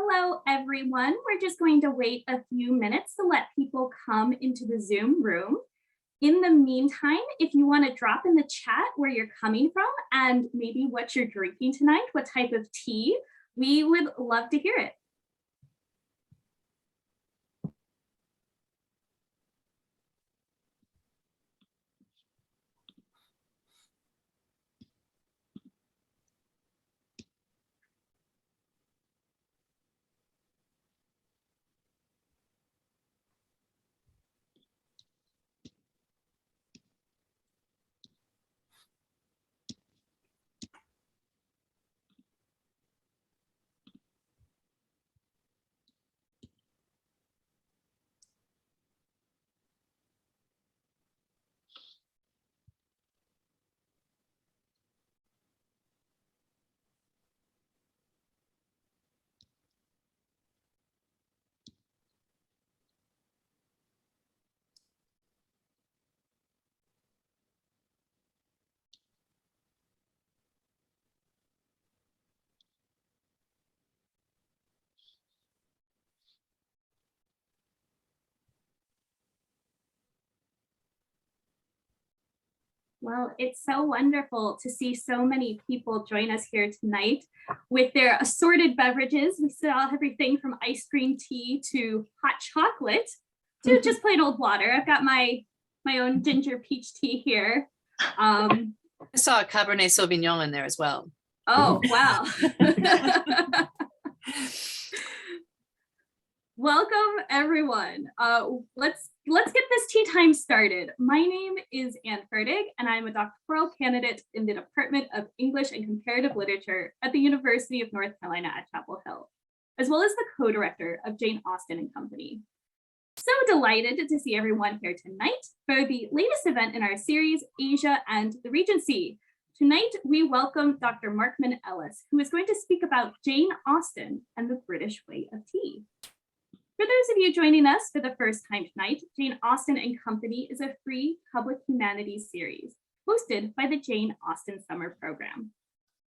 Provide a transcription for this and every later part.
Hello, everyone. We're just going to wait a few minutes to let people come into the Zoom room. In the meantime, if you want to drop in the chat where you're coming from and maybe what you're drinking tonight, what type of tea, we would love to hear it. Well, it's so wonderful to see so many people join us here tonight with their assorted beverages. We saw everything from ice cream tea to hot chocolate to just plain old water. I've got my own ginger peach tea here. I saw a Cabernet Sauvignon in there as well. Oh, wow. Welcome, everyone. Let's get this tea time started. My name is Anne Ferdig, and I'm a doctoral candidate in the Department of English and Comparative Literature at the University of North Carolina at Chapel Hill, as well as the co-director of Jane Austen and Company. So delighted to see everyone here tonight for the latest event in our series, Asia and the Regency. Tonight, we welcome Dr. Markman Ellis, who is going to speak about Jane Austen and the British way of tea. For those of you joining us for the first time tonight, Jane Austen and Company is a free public humanities series hosted by the Jane Austen Summer Program.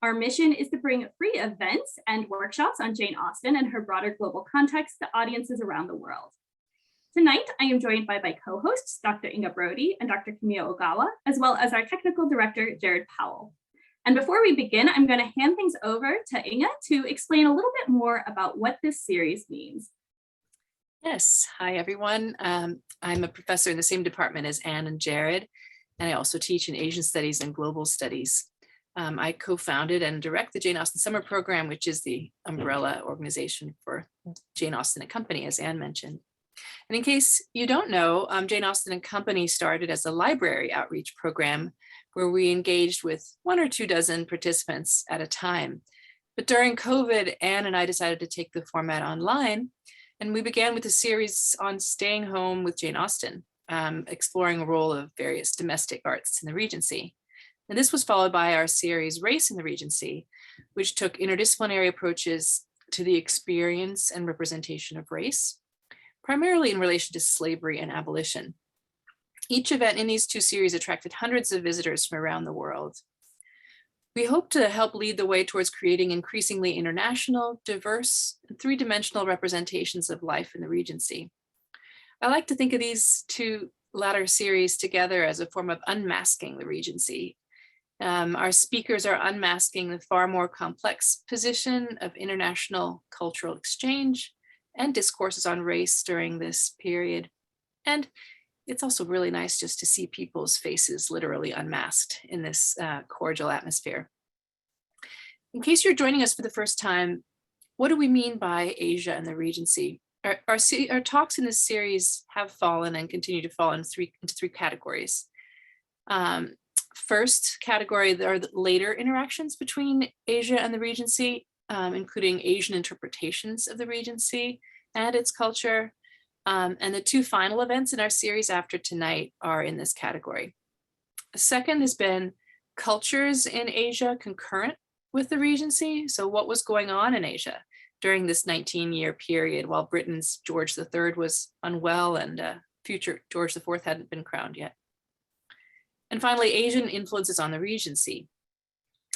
Our mission is to bring free events and workshops on Jane Austen and her broader global context to audiences around the world. Tonight, I am joined by my co-hosts, Dr. Inga Brody and Dr. Kamiya Ogawa, as well as our technical director, Jared Powell. And before we begin, I'm going to hand things over to Inga to explain a little bit more about what this series means. Yes, hi everyone. I'm a professor in the same department as Anne and Jared, and I also teach in Asian Studies and Global Studies. I co-founded and direct the Jane Austen Summer Program, which is the umbrella organization for Jane Austen and Company, as Anne mentioned. And in case you don't know, Jane Austen and Company started as a library outreach program where we engaged with 1 or 2 dozen participants at a time. But during COVID, Anne and I decided to take the format online. And we began with a series on staying home with Jane Austen, exploring the role of various domestic arts in the Regency. And this was followed by our series, Race in the Regency, which took interdisciplinary approaches to the experience and representation of race, primarily in relation to slavery and abolition. Each event in these 2 series attracted hundreds of visitors from around the world. We hope to help lead the way towards creating increasingly international, diverse, and 3-dimensional representations of life in the Regency. I like to think of these 2 latter series together as a form of unmasking the Regency. Our speakers are unmasking the far more complex position of international cultural exchange and discourses on race during this period. And it's also really nice just to see people's faces literally unmasked in this cordial atmosphere. In case you're joining us for the first time, what do we mean by Asia and the Regency? Our talks in this series have fallen and continue to fall into three categories. First category, there are the later interactions between Asia and the Regency, including Asian interpretations of the Regency and its culture. And the 2 final events in our series after tonight are in this category. The second has been cultures in Asia concurrent with the Regency. So what was going on in Asia during this 19-year period while Britain's George III was unwell and future George IV hadn't been crowned yet. And finally, Asian influences on the Regency.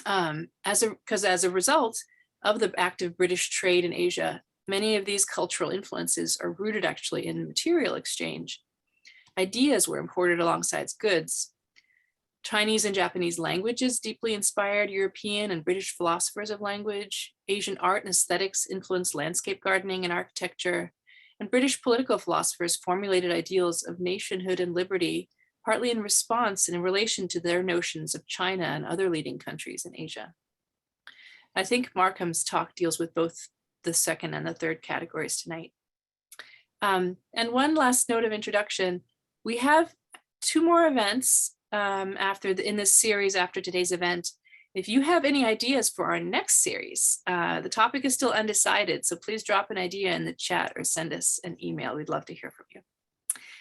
Because as a result of the active British trade in Asia, Many of these cultural influences are rooted actually in material exchange. Ideas were imported alongside goods. Chinese and Japanese languages deeply inspired European and British philosophers of language. Asian art and aesthetics influenced landscape gardening and architecture. And British political philosophers formulated ideals of nationhood and liberty, partly in response and in relation to their notions of China and other leading countries in Asia. I think Markham's talk deals with both the second and the third categories tonight. And one last note of introduction, we have 2 more events in this series after today's event. If you have any ideas for our next series, the topic is still undecided, so please drop an idea in the chat or send us an email. We'd love to hear from you.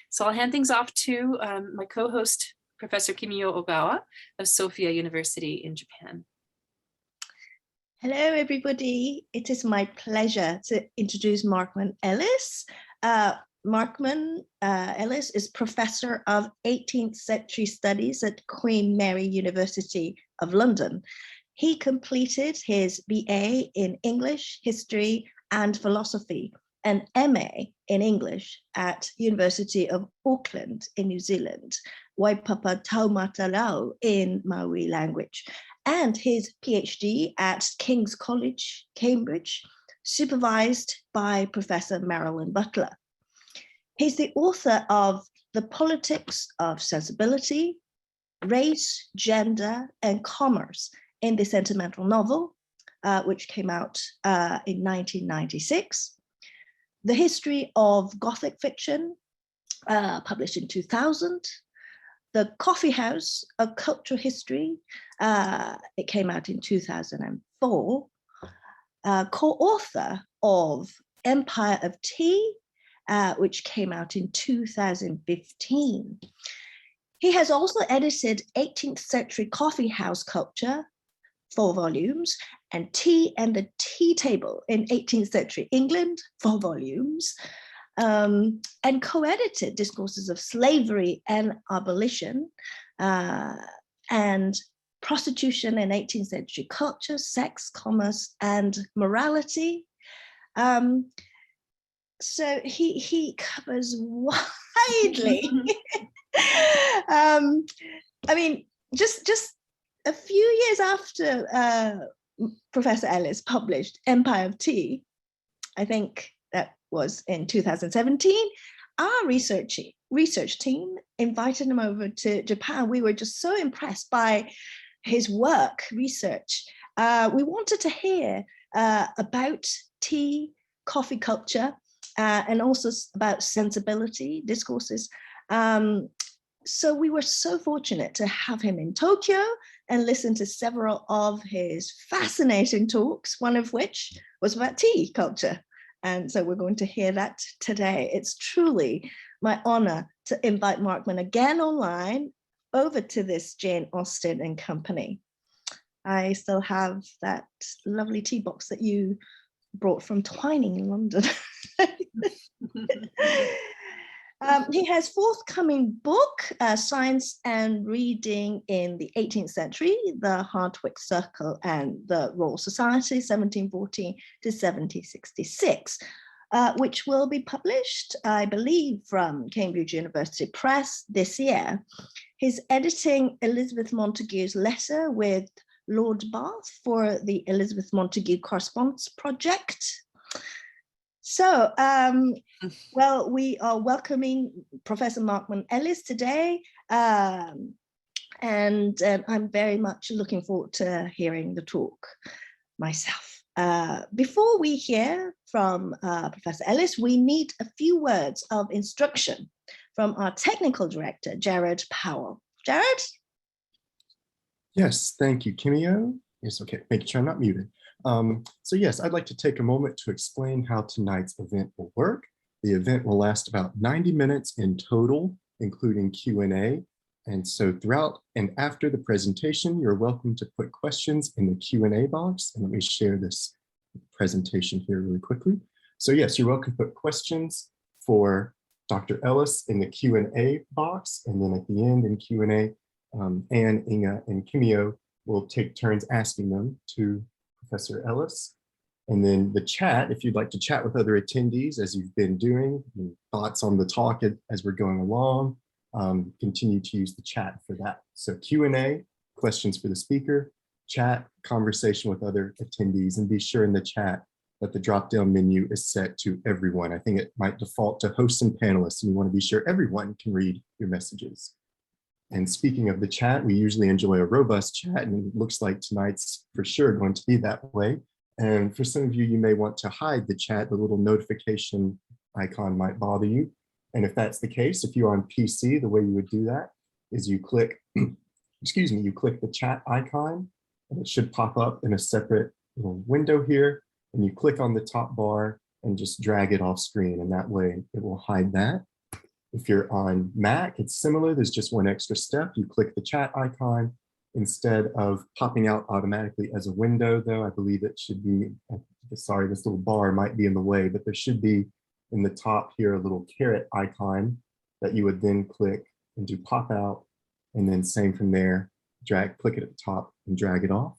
So I'll hand things off to my co-host, Professor Kimio Ogawa of Sophia University in Japan. Hello, everybody. It is my pleasure to introduce Markman Ellis. Markman Ellis is Professor of 18th Century Studies at Queen Mary University of London. He completed his BA in English, History and Philosophy and MA in English at University of Auckland in New Zealand, Waipapa Taumatarau in Maori language, and his PhD at King's College, Cambridge, supervised by Professor Marilyn Butler. He's the author of The Politics of Sensibility, Race, Gender, and Commerce in the Sentimental Novel, which came out in 1996. The History of Gothic Fiction, published in 2000. The Coffee House, A Cultural History, it came out in 2004. Co-author of Empire of Tea, which came out in 2015. He has also edited 18th Century Coffee House Culture, 4 volumes, and Tea and the Tea Table in 18th Century England, 4 volumes, and co-edited Discourses of Slavery and Abolition, and Prostitution in 18th Century Culture, Sex, Commerce, and Morality. So he covers widely. I mean, just a few years after Professor Ellis published Empire of Tea, I think that was in 2017, our research team invited him over to Japan. We were just so impressed by his work, research. We wanted to hear about tea, coffee culture, and also about sensibility, discourses. So we were so fortunate to have him in Tokyo and listen to several of his fascinating talks, one of which was about tea culture. And so we're going to hear that today. It's truly my honor to invite Markman again online over to this Jane Austen and Company. I still have that lovely tea box that you brought from Twining in London. He has forthcoming book, Science and Reading in the 18th Century, the Hardwicke Circle and the Royal Society, 1740 to 1766, which will be published, I believe, from Cambridge University Press this year. He's editing Elizabeth Montagu's letter with Lord Bath for the Elizabeth Montagu Correspondence Project. So, well, we are welcoming Professor Markman Ellis today, and I'm very much looking forward to hearing the talk myself. Before we hear from Professor Ellis, we need a few words of instruction from our technical director, Jared Powell. Jared? Yes, thank you, Kimio. Yes, okay, making sure I'm not muted. So yes, I'd like to take a moment to explain how tonight's event will work. The event will last about 90 minutes in total, including Q&A. And so throughout and after the presentation, you're welcome to put questions in the Q&A box. And let me share this presentation here really quickly. So yes, you're welcome to put questions for Dr. Ellis in the Q&A box. And then at the end in Q&A, Anne, Inga, and Kimio will take turns asking them to Professor Ellis. And then the chat, if you'd like to chat with other attendees as you've been doing, thoughts on the talk as we're going along, continue to use the chat for that. So Q&A, questions for the speaker, chat, conversation with other attendees, and be sure in the chat that the drop-down menu is set to everyone. I think it might default to hosts and panelists, and you want to be sure everyone can read your messages. And speaking of the chat, we usually enjoy a robust chat, and it looks like tonight's for sure going to be that way. And for some of you, you may want to hide the chat. The little notification icon might bother you. And if that's the case, if you're on PC, the way you would do that is you click, excuse me, you click the chat icon, and it should pop up in a separate little window here. And you click on the top bar and just drag it off screen. And that way it will hide that. If you're on Mac, it's similar. There's just one extra step. You click the chat icon. Instead of popping out automatically as a window, though, I believe it should be, sorry, this little bar might be in the way, but there should be in the top here a little caret icon that you would then click and do pop out, and then same from there, click it at the top and drag it off.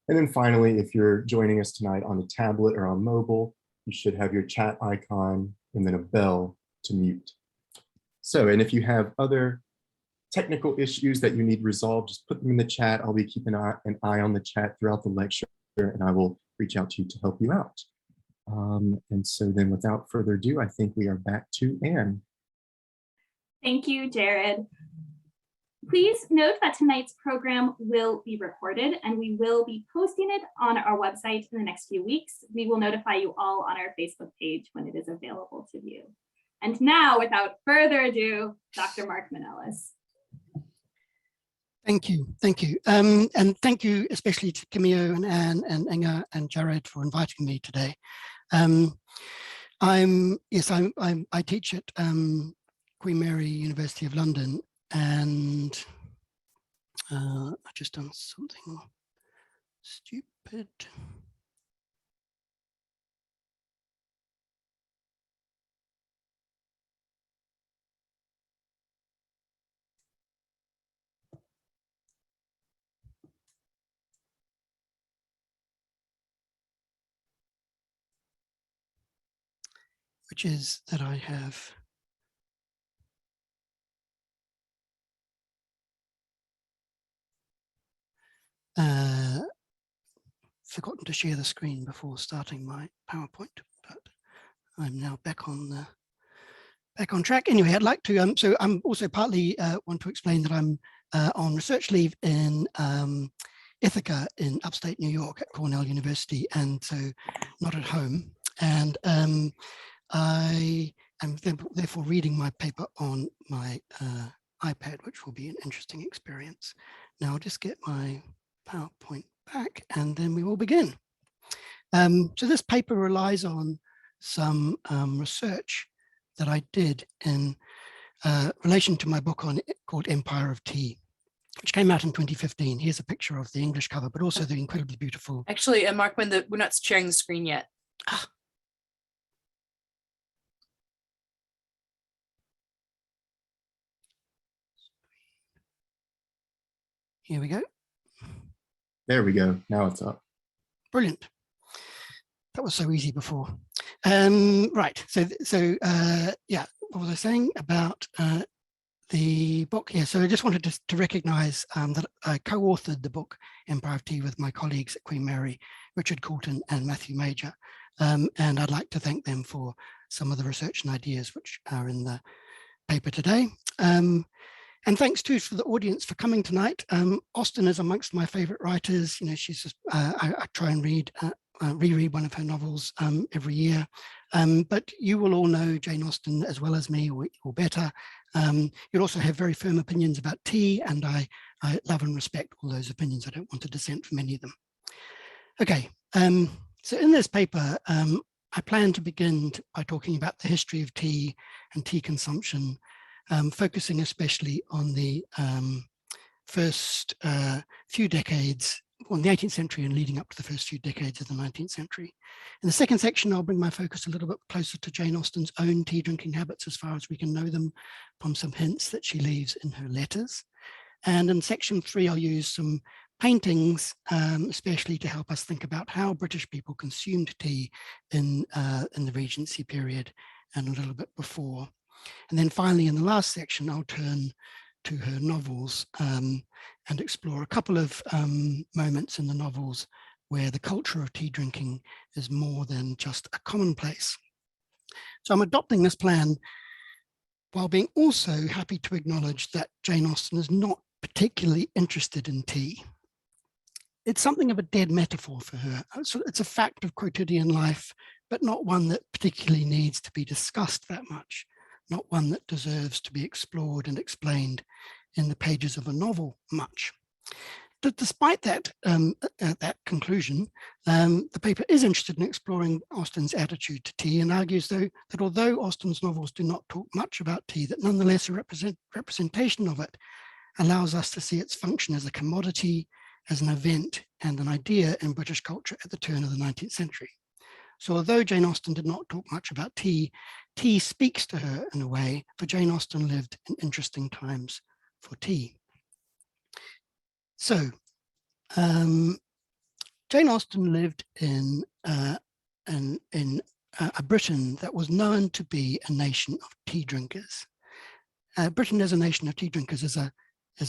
And then finally, if you're joining us tonight on a tablet or on mobile, you should have your chat icon and then a bell to mute. So, and if you have other technical issues that you need resolved, just put them in the chat. I'll be keeping an eye on the chat throughout the lecture, and I will reach out to you to help you out. And so then without further ado, I think we are back to Anne. Thank you, Jared. Please note that tonight's program will be recorded, and we will be posting it on our website in the next few weeks. We will notify you all on our Facebook page when it is available to view. And now, without further ado, Dr. Markman Ellis. Thank you, and thank you especially to Camille and Anne and Inga and Jared for inviting me today. I teach at Queen Mary University of London, and I've just done something stupid. Which is that I have forgotten to share the screen before starting my PowerPoint, but I'm now back on track. Anyway, I'd like to, so I'm also partly want to explain that I'm on research leave in Ithaca in upstate New York at Cornell University, and so not at home. And I am therefore reading my paper on my iPad, which will be an interesting experience. Now I'll just get my PowerPoint back and then we will begin. So this paper relies on some research that I did in relation to my book called Empire of Tea, which came out in 2015. Here's a picture of the English cover, but also the incredibly beautiful. Actually, Markman, we're not sharing the screen yet. Here we go. There we go. Now it's up. Brilliant. That was so easy before. Right. So yeah, what was I saying about the book? Yeah. So I just wanted to recognize that I co-authored the book Empire of Tea with my colleagues at Queen Mary, Richard Coulton and Matthew Major. And I'd like to thank them for some of the research and ideas which are in the paper today. And thanks too for the audience for coming tonight. Austen is amongst my favorite writers. You know, she's just, I try and reread one of her novels every year. But you will all know Jane Austen as well as me, or better. You'll also have very firm opinions about tea, and I love and respect all those opinions. I don't want to dissent from any of them. Okay, so in this paper, I plan to begin by talking about the history of tea and tea consumption, focusing especially on the first few decades, in the 18th century and leading up to the first few decades of the 19th century. In the second section, I'll bring my focus a little bit closer to Jane Austen's own tea drinking habits as far as we can know them from some hints that she leaves in her letters. And in section 3, I'll use some paintings, especially to help us think about how British people consumed tea in the Regency period and a little bit before. And then finally, in the last section, I'll turn to her novels and explore a couple of moments in the novels where the culture of tea drinking is more than just a commonplace. So I'm adopting this plan while being also happy to acknowledge that Jane Austen is not particularly interested in tea. It's something of a dead metaphor for her. It's a fact of quotidian life, but not one that particularly needs to be discussed that much, not one that deserves to be explored and explained in the pages of a novel much. Despite that, that conclusion, the paper is interested in exploring Austen's attitude to tea and argues that although Austen's novels do not talk much about tea, that nonetheless a representation of it allows us to see its function as a commodity, as an event and an idea in British culture at the turn of the 19th century. So although Jane Austen did not talk much about tea, tea speaks to her in a way, for Jane Austen lived in interesting times for tea. So Jane Austen lived in a Britain that was known to be a nation of tea drinkers. Britain as a nation of tea drinkers is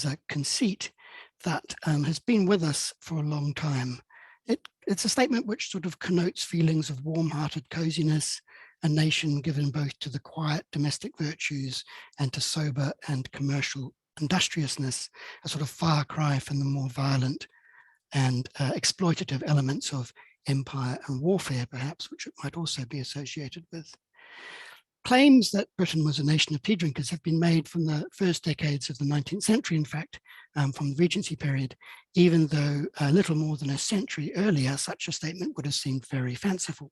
a conceit that has been with us for a long time. It's a statement which sort of connotes feelings of warm-hearted coziness, a nation given both to the quiet domestic virtues and to sober and commercial industriousness, a sort of far cry from the more violent and exploitative elements of empire and warfare, perhaps, which it might also be associated with. Claims that Britain was a nation of tea drinkers have been made from the first decades of the 19th century, in fact, from the Regency period, even though a little more than a century earlier, such a statement would have seemed very fanciful.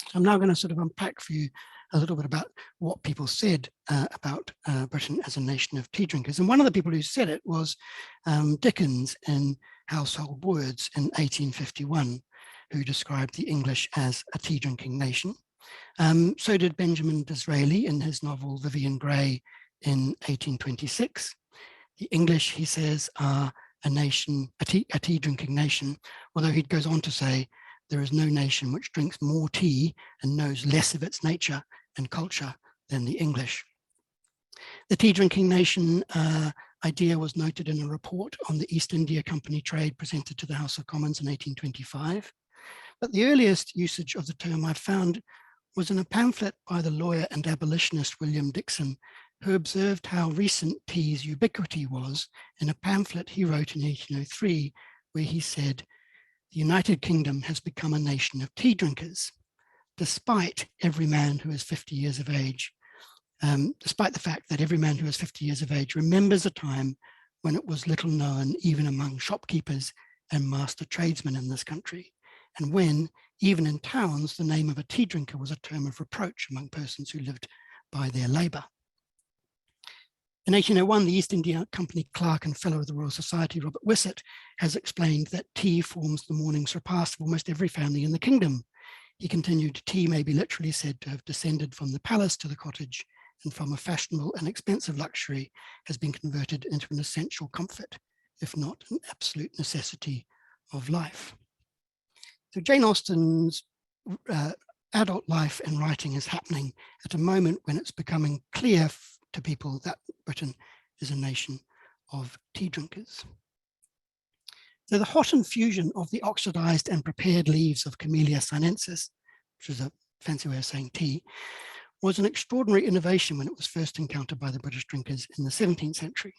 So I'm now going to sort of unpack for you a little bit about what people said about Britain as a nation of tea drinkers. And one of the people who said it was Dickens in Household Words in 1851, who described the English as a tea drinking nation. So did Benjamin Disraeli in his novel Vivian Grey in 1826. The English, he says, are a tea drinking nation, although he goes on to say there is no nation which drinks more tea and knows less of its nature and culture than the English. The tea drinking nation idea was noted in a report on the East India Company trade presented to the House of Commons in 1825. But the earliest usage of the term I found was in a pamphlet by the lawyer and abolitionist William Dixon, who observed how recent tea's ubiquity was in a pamphlet he wrote in 1803, where he said, "The United Kingdom has become a nation of tea drinkers, despite every man who is 50 years of age, despite the fact that every man who is 50 years of age remembers a time when it was little known even among shopkeepers and master tradesmen in this country, and when, even in towns, the name of a tea drinker was a term of reproach among persons who lived by their labour." In 1801, the East India Company clerk and fellow of the Royal Society, Robert Wissett, has explained that tea forms the morning's repast of almost every family in the kingdom. He continued, tea may be literally said to have descended from the palace to the cottage, and from a fashionable and expensive luxury has been converted into an essential comfort, if not an absolute necessity of life. So Jane Austen's adult life and writing is happening at a moment when it's becoming clear to people that Britain is a nation of tea drinkers. So the hot infusion of the oxidized and prepared leaves of Camellia sinensis, which is a fancy way of saying tea, was an extraordinary innovation when it was first encountered by the British drinkers in the 17th century.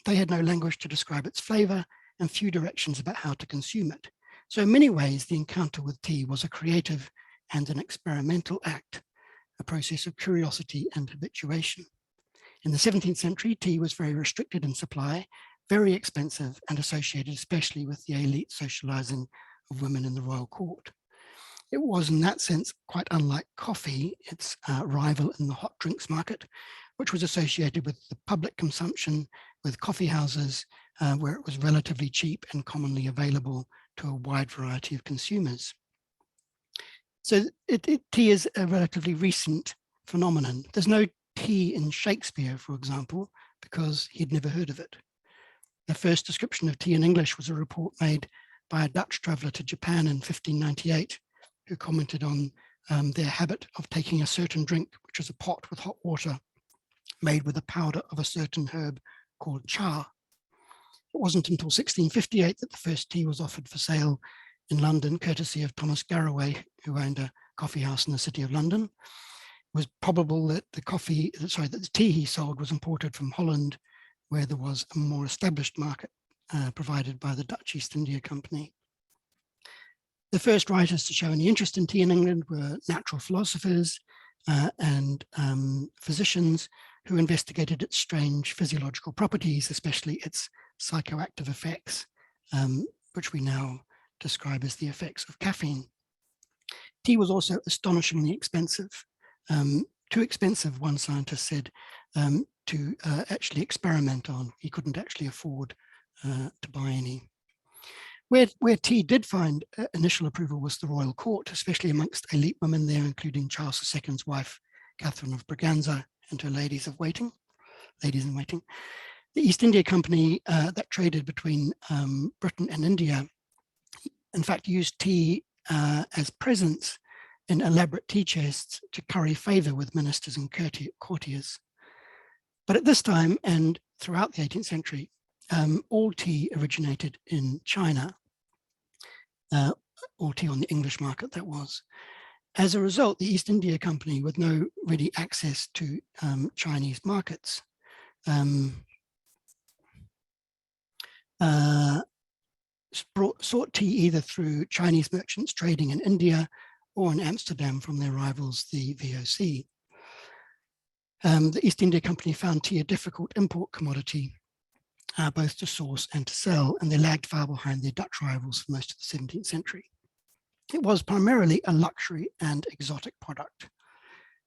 They had no language to describe its flavor and few directions about how to consume it. So in many ways, the encounter with tea was a creative and an experimental act, a process of curiosity and habituation. In the 17th century, tea was very restricted in supply, very expensive, and associated especially with the elite socializing of women in the royal court. It was in that sense quite unlike coffee, its rival in the hot drinks market, which was associated with the public consumption, with coffee houses, where it was relatively cheap and commonly available to a wide variety of consumers. So tea is a relatively recent phenomenon. There's no tea in Shakespeare, for example, because he'd never heard of it. The first description of tea in English was a report made by a Dutch traveller to Japan in 1598, who commented on their habit of taking a certain drink, which was a pot with hot water made with a powder of a certain herb called cha. It wasn't until 1658 that the first tea was offered for sale in London, courtesy of Thomas Garraway, who owned a coffee house in the city of London. It was probable that the tea he sold was imported from Holland, where there was a more established market provided by the Dutch East India Company. The first writers to show any interest in tea in England were natural philosophers and physicians who investigated its strange physiological properties, especially its psychoactive effects, which we now describe as the effects of caffeine. Tea was also astonishingly expensive, too expensive, one scientist said, to actually experiment on. He couldn't actually afford to buy any. Where tea did find initial approval was the royal court, especially amongst elite women there, including Charles II's wife, Catherine of Braganza, and her ladies in waiting. The East India Company that traded between Britain and India, in fact, used tea as presents in elaborate tea chests to curry favor with ministers and courtiers. But at this time and throughout the 18th century, all tea originated in China, all tea on the English market, that was. As a result, the East India Company, with no ready access to Chinese markets, sought tea either through Chinese merchants trading in India or in Amsterdam from their rivals, the VOC. The East India Company found tea a difficult import commodity, both to source and to sell, and they lagged far behind their Dutch rivals for most of the 17th century. It was primarily a luxury and exotic product.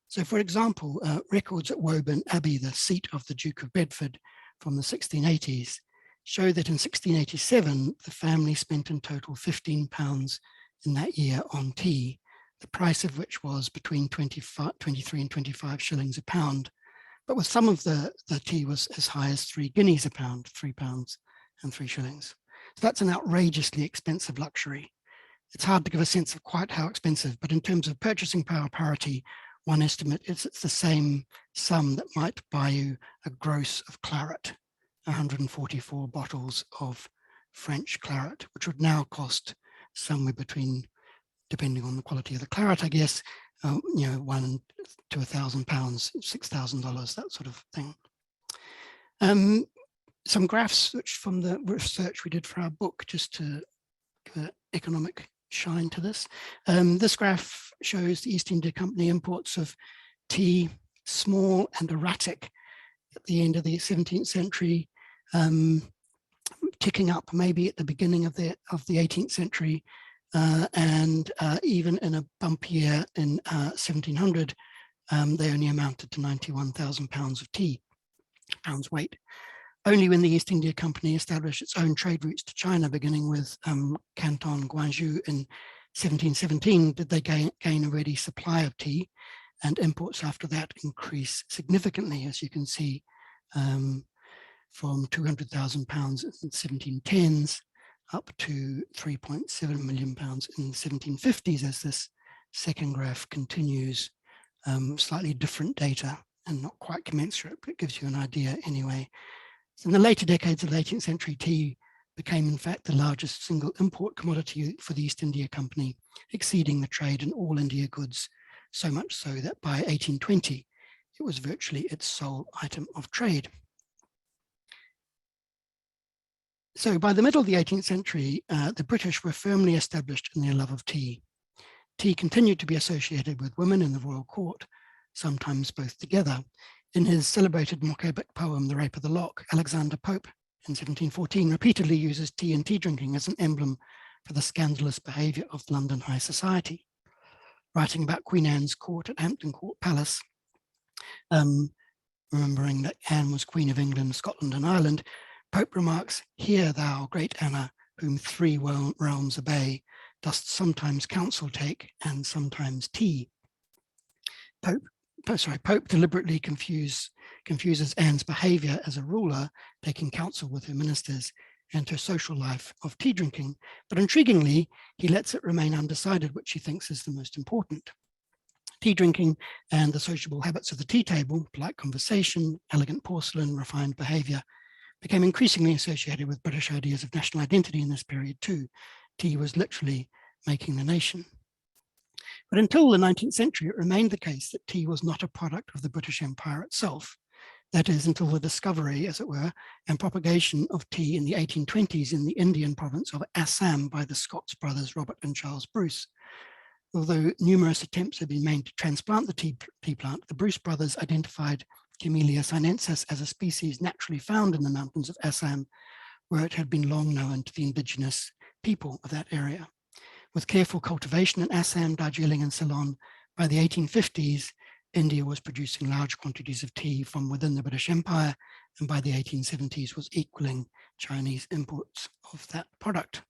So, for example, records at Woburn Abbey, the seat of the Duke of Bedford from the 1680s, show that in 1687, the family spent in total £15 in that year on tea, the price of which was between 23 and 25 shillings a pound. But with some of the tea was as high as 3 guineas a pound, £3 and 3 shillings. So that's an outrageously expensive luxury. It's hard to give a sense of quite how expensive, but in terms of purchasing power parity, one estimate is it's the same sum that might buy you a gross of claret, 144 bottles of French claret, which would now cost somewhere between, depending on the quality of the claret, I guess, £1,000 to £1,000, $6,000, that sort of thing. Some graphs which from the research we did for our book, just to give an economic shine to this. This graph shows the East India Company imports of tea, small and erratic at the end of the 17th century, ticking up maybe at the beginning of the 18th century, and even in a bump year in 1700, they only amounted to 91,000 pounds of tea, pounds weight. Only when the East India Company established its own trade routes to China, beginning with Canton, Guangzhou in 1717, did they gain a ready supply of tea, and imports after that increase significantly, as you can see, from 200,000 pounds in the 1710s up to 3.7 million pounds in the 1750s, as this second graph continues. Slightly different data and not quite commensurate, but it gives you an idea anyway. In the later decades of the 18th century, tea became in fact the largest single import commodity for the East India Company, exceeding the trade in all India goods, so much so that by 1820, it was virtually its sole item of trade. So by the middle of the 18th century, the British were firmly established in their love of tea. Tea continued to be associated with women in the royal court, sometimes both together. In his celebrated mock epic poem, The Rape of the Lock, Alexander Pope in 1714 repeatedly uses tea and tea drinking as an emblem for the scandalous behaviour of London high society. Writing about Queen Anne's court at Hampton Court Palace, remembering that Anne was Queen of England, Scotland and Ireland, Pope remarks, "Hear thou, great Anna, whom 3 realms obey, dost sometimes counsel take and sometimes tea." Pope Pope deliberately confuses Anne's behavior as a ruler, taking counsel with her ministers, and her social life of tea drinking. But intriguingly, he lets it remain undecided which he thinks is the most important. Tea drinking and the sociable habits of the tea table, polite conversation, elegant porcelain, refined behavior, became increasingly associated with British ideas of national identity in this period too. Tea was literally making the nation. But until the 19th century, it remained the case that tea was not a product of the British Empire itself. That is, until the discovery, as it were, and propagation of tea in the 1820s in the Indian province of Assam by the Scots brothers Robert and Charles Bruce. Although numerous attempts had been made to transplant the tea plant, the Bruce brothers identified Camellia sinensis as a species naturally found in the mountains of Assam, where it had been long known to the indigenous people of that area. With careful cultivation in Assam, Darjeeling and Ceylon, by the 1850s, India was producing large quantities of tea from within the British Empire, and by the 1870s was equaling Chinese imports of that product.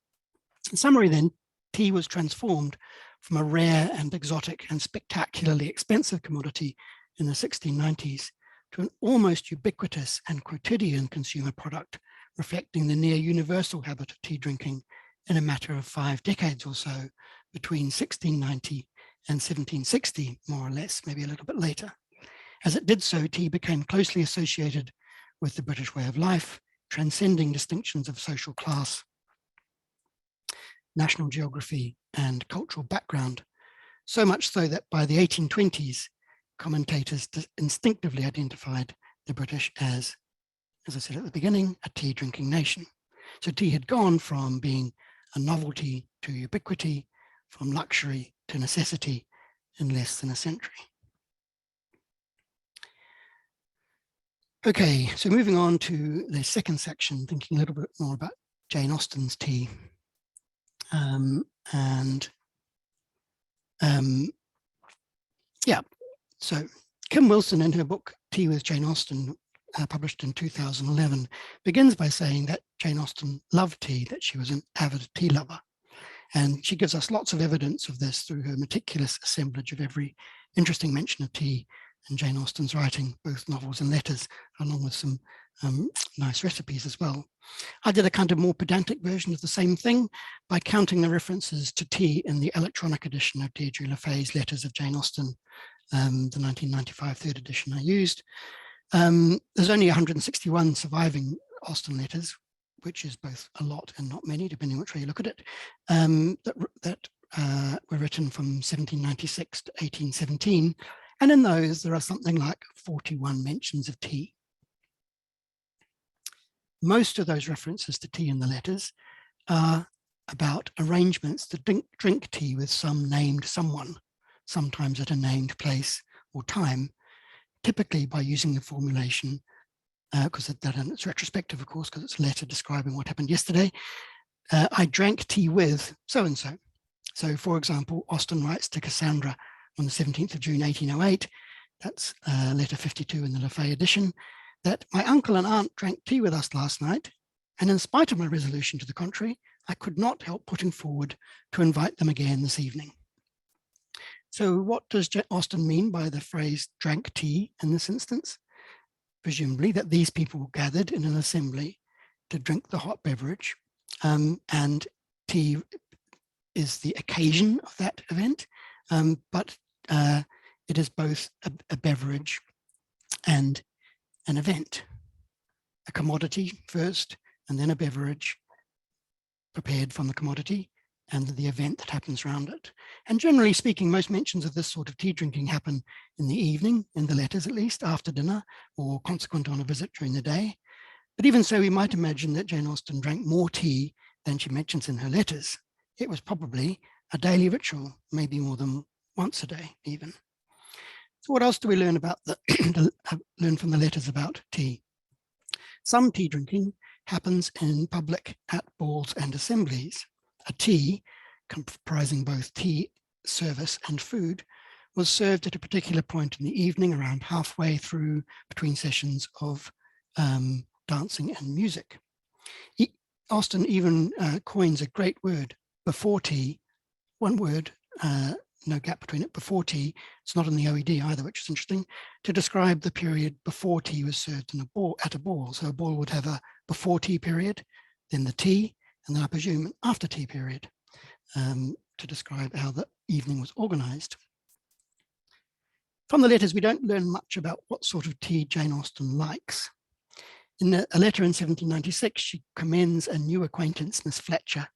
In summary then, tea was transformed from a rare and exotic and spectacularly expensive commodity in the 1690s to an almost ubiquitous and quotidian consumer product, reflecting the near universal habit of tea drinking in a matter of 5 decades or so, between 1690 and 1760, more or less, maybe a little bit later. As it did so, tea became closely associated with the British way of life, transcending distinctions of social class, national geography, and cultural background, so much so that by the 1820s, commentators instinctively identified the British as I said at the beginning, a tea drinking nation. So tea had gone from being a novelty to ubiquity, from luxury to necessity in less than a century. Okay, so moving on to the second section, thinking a little bit more about Jane Austen's tea. So Kim Wilson, in her book Tea with Jane Austen, published in 2011, begins by saying that Jane Austen loved tea, that she was an avid tea lover. And she gives us lots of evidence of this through her meticulous assemblage of every interesting mention of tea in Jane Austen's writing, both novels and letters, along with some nice recipes as well. I did a kind of more pedantic version of the same thing by counting the references to tea in the electronic edition of Deirdre LaFay's Letters of Jane Austen, the 1995 third edition I used. There's only 161 surviving Austen letters, which is both a lot and not many, depending on which way you look at it, that were written from 1796 to 1817. And in those, there are something like 41 mentions of tea. Most of those references to tea in the letters are about arrangements to drink tea with some named someone, sometimes at a named place or time, typically by using the formulation, because it's retrospective, of course, because it's a letter describing what happened yesterday. I drank tea with so-and-so. So, for example, Austen writes to Cassandra on the 17th of June, 1808, that's letter 52 in the LaFay edition, that my uncle and aunt drank tea with us last night, and in spite of my resolution to the contrary, I could not help putting forward to invite them again this evening. So what does Austen mean by the phrase drank tea in this instance? Presumably that these people gathered in an assembly to drink the hot beverage, and tea is the occasion of that event, but it is both a beverage and an event, a commodity first, and then a beverage prepared from the commodity, and the event that happens around it. And generally speaking, most mentions of this sort of tea drinking happen in the evening, in the letters at least, after dinner, or consequent on a visit during the day. But even so, we might imagine that Jane Austen drank more tea than she mentions in her letters. It was probably a daily ritual, maybe more than once a day even. So what else do we learn about learn from the letters about tea? Some tea drinking happens in public at balls and assemblies. A tea, comprising both tea service and food, was served at a particular point in the evening, around halfway through between sessions of dancing and music. Austen even coins a great word before tea, one word no gap between it, before tea. It's not in the OED either, which is interesting, to describe the period before tea was served in at a ball. So a ball would have a before tea period, then the tea, and then I presume an after tea period to describe how the evening was organized. From the letters, we don't learn much about what sort of tea Jane Austen likes. In a letter in 1796, she commends a new acquaintance, Miss Fletcher,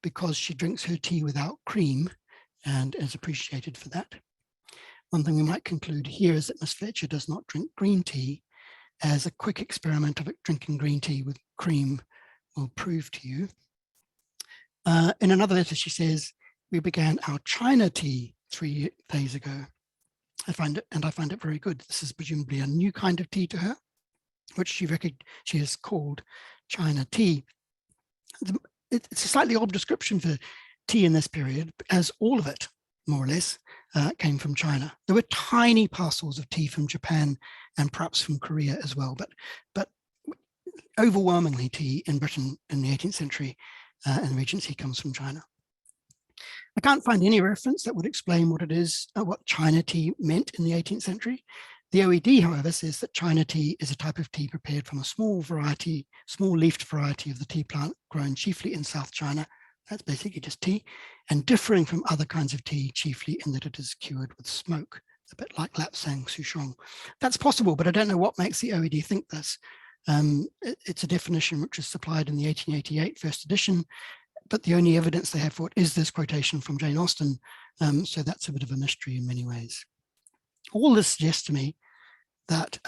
because she drinks her tea without cream and is appreciated for that. One thing we might conclude here is that Miss Fletcher does not drink green tea, as a quick experiment of drinking green tea with cream will prove to you. In another letter, she says, we began our China tea 3 days ago. I find it very good. This is presumably a new kind of tea to her, which she has called China tea. It's a slightly odd description for tea in this period, as all of it, more or less, came from China. There were tiny parcels of tea from Japan and perhaps from Korea as well, but overwhelmingly tea in Britain in the 18th century and the Regency comes from China. I can't find any reference that would explain what it is, what China tea meant in the 18th century. The OED, however, says that China tea is a type of tea prepared from a small leafed variety of the tea plant grown chiefly in South China. That's basically just tea, and differing from other kinds of tea, chiefly in that it is cured with smoke, a bit like Lapsang Souchong. That's possible, but I don't know what makes the OED think this. It's a definition which is supplied in the 1888 first edition, but the only evidence they have for it is this quotation from Jane Austen, so that's a bit of a mystery in many ways. All this suggests to me that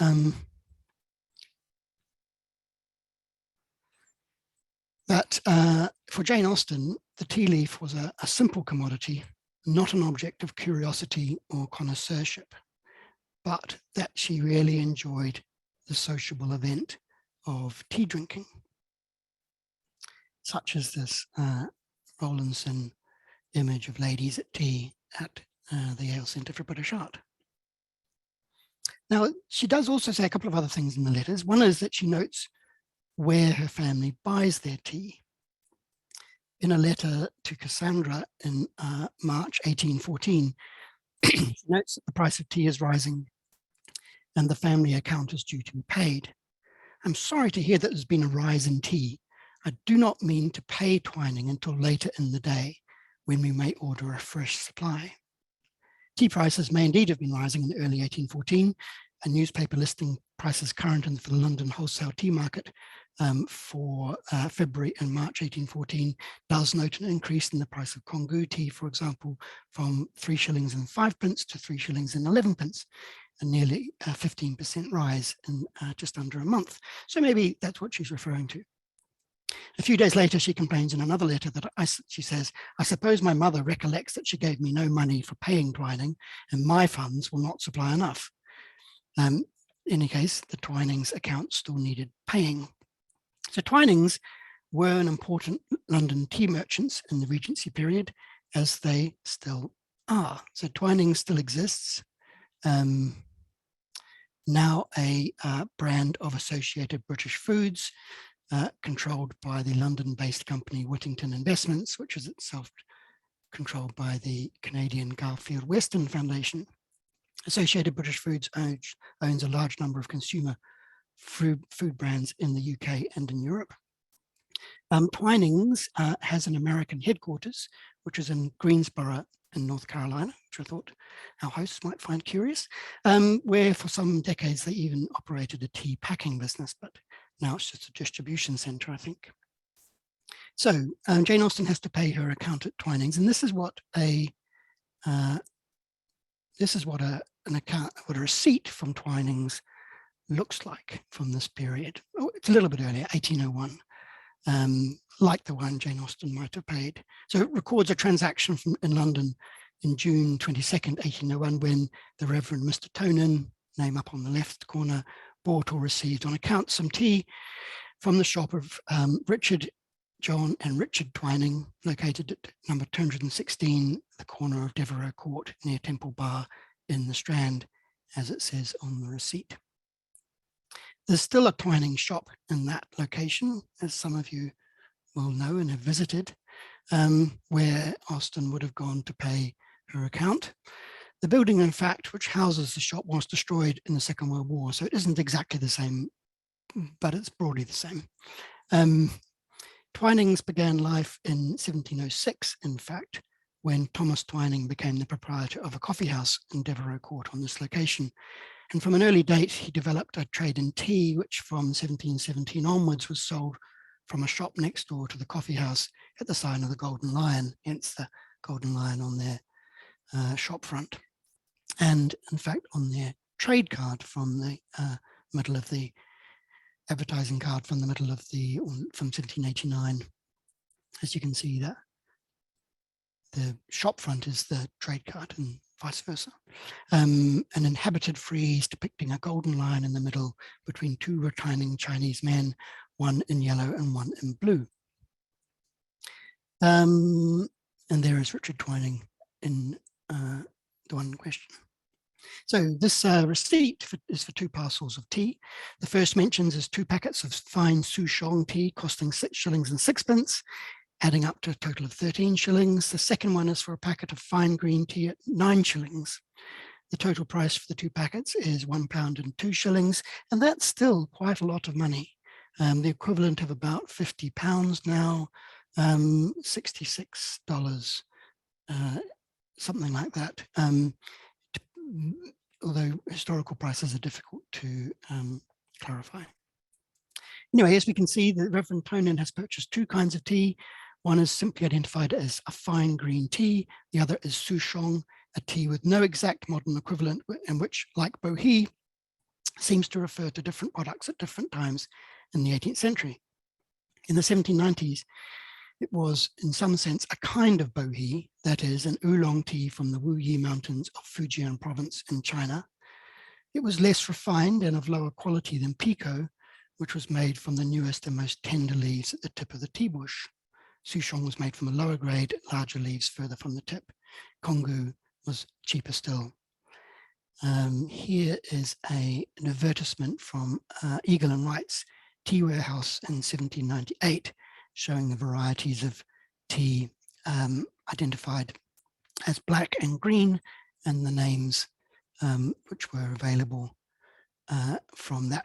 for Jane Austen, the tea leaf was a simple commodity, not an object of curiosity or connoisseurship, but that she really enjoyed the sociable event of tea drinking, such as this Rowlandson image of ladies at tea at the Yale Centre for British Art. Now, she does also say a couple of other things in the letters. One is that she notes where her family buys their tea. In a letter to Cassandra in March 1814, she notes that the price of tea is rising and the family account is due to be paid. I'm sorry to hear that there's been a rise in tea. I do not mean to pay Twining until later in the day, when we may order a fresh supply. Tea prices may indeed have been rising in early 1814. A newspaper listing prices current for the London wholesale tea market for February and March 1814 does note an increase in the price of Congou tea, for example, from 3 shillings and 5 pence to 3 shillings and 11 pence, a nearly 15% rise in just under a month. So maybe that's what she's referring to. A few days later, she complains in another letter that she says, I suppose my mother recollects that she gave me no money for paying Twining and my funds will not supply enough. In any case, the Twinings account still needed paying. So Twinings were an important London tea merchants in the Regency period, as they still are. So Twinings still exists, now a brand of Associated British Foods, controlled by the London-based company Whittington Investments, which is itself controlled by the Canadian Garfield Weston Foundation. Associated British Foods owns a large number of consumer food brands in the UK and in Europe. Twinings has an American headquarters, which is in Greensboro in North Carolina, which I thought our hosts might find curious, where for some decades they even operated a tea packing business, but now it's just a distribution center, I think. So Jane Austen has to pay her account at Twinings, and this is what a receipt from Twinings looks like from this period. Oh, it's a little bit earlier, 1801, like the one Jane Austen might have paid. So it records a transaction in London in June 22nd, 1801, when the Reverend Mr. Tonin, name up on the left corner, bought or received on account some tea from the shop of Richard, John and Richard Twining, located at number 216, the corner of Devereux Court near Temple Bar in the Strand, as it says on the receipt. There's still a Twining shop in that location, as some of you will know and have visited, where Austen would have gone to pay her account. The building, in fact, which houses the shop, was destroyed in the Second World War, so it isn't exactly the same, but it's broadly the same. Twinings began life in 1706, in fact, when Thomas Twining became the proprietor of a coffee house in Devereux Court on this location. And from an early date, he developed a trade in tea, which from 1717 onwards was sold from a shop next door to the coffee house at the sign of the Golden Lion, hence the Golden Lion on their shop front. And in fact, on their trade card from the middle of the advertising card from the middle of from 1789, as you can see that the shop front is the trade card and vice versa. An inhabited frieze depicting a golden lion in the middle between two reclining Chinese men, one in yellow and one in blue. And there is Richard Twining in the one in question. So this receipt is for 2 parcels of tea. The first mentions is 2 packets of fine Souchong tea costing 6 shillings and 6pence, adding up to a total of 13 shillings. The second one is for a packet of fine green tea at 9 shillings. The total price for the 2 packets is £1 and 2 shillings, and that's still quite a lot of money. The equivalent of about £50 now, $66, something like that. Although historical prices are difficult to clarify. Anyway, as we can see, the Reverend Tonin has purchased 2 kinds of tea. One is simply identified as a fine green tea. The other is Souchong, a tea with no exact modern equivalent, and which, like bohea, seems to refer to different products at different times in the 18th century. In the 1790s, it was, in some sense, a kind of bohea, that is, an oolong tea from the Wuyi Mountains of Fujian province in China. It was less refined and of lower quality than pekoe, which was made from the newest and most tender leaves at the tip of the tea bush. Souchong was made from a lower grade, larger leaves further from the tip. Kongu was cheaper still. Here is an advertisement from Eagle and Wright's tea warehouse in 1798, showing the varieties of tea identified as black and green, and the names which were available from that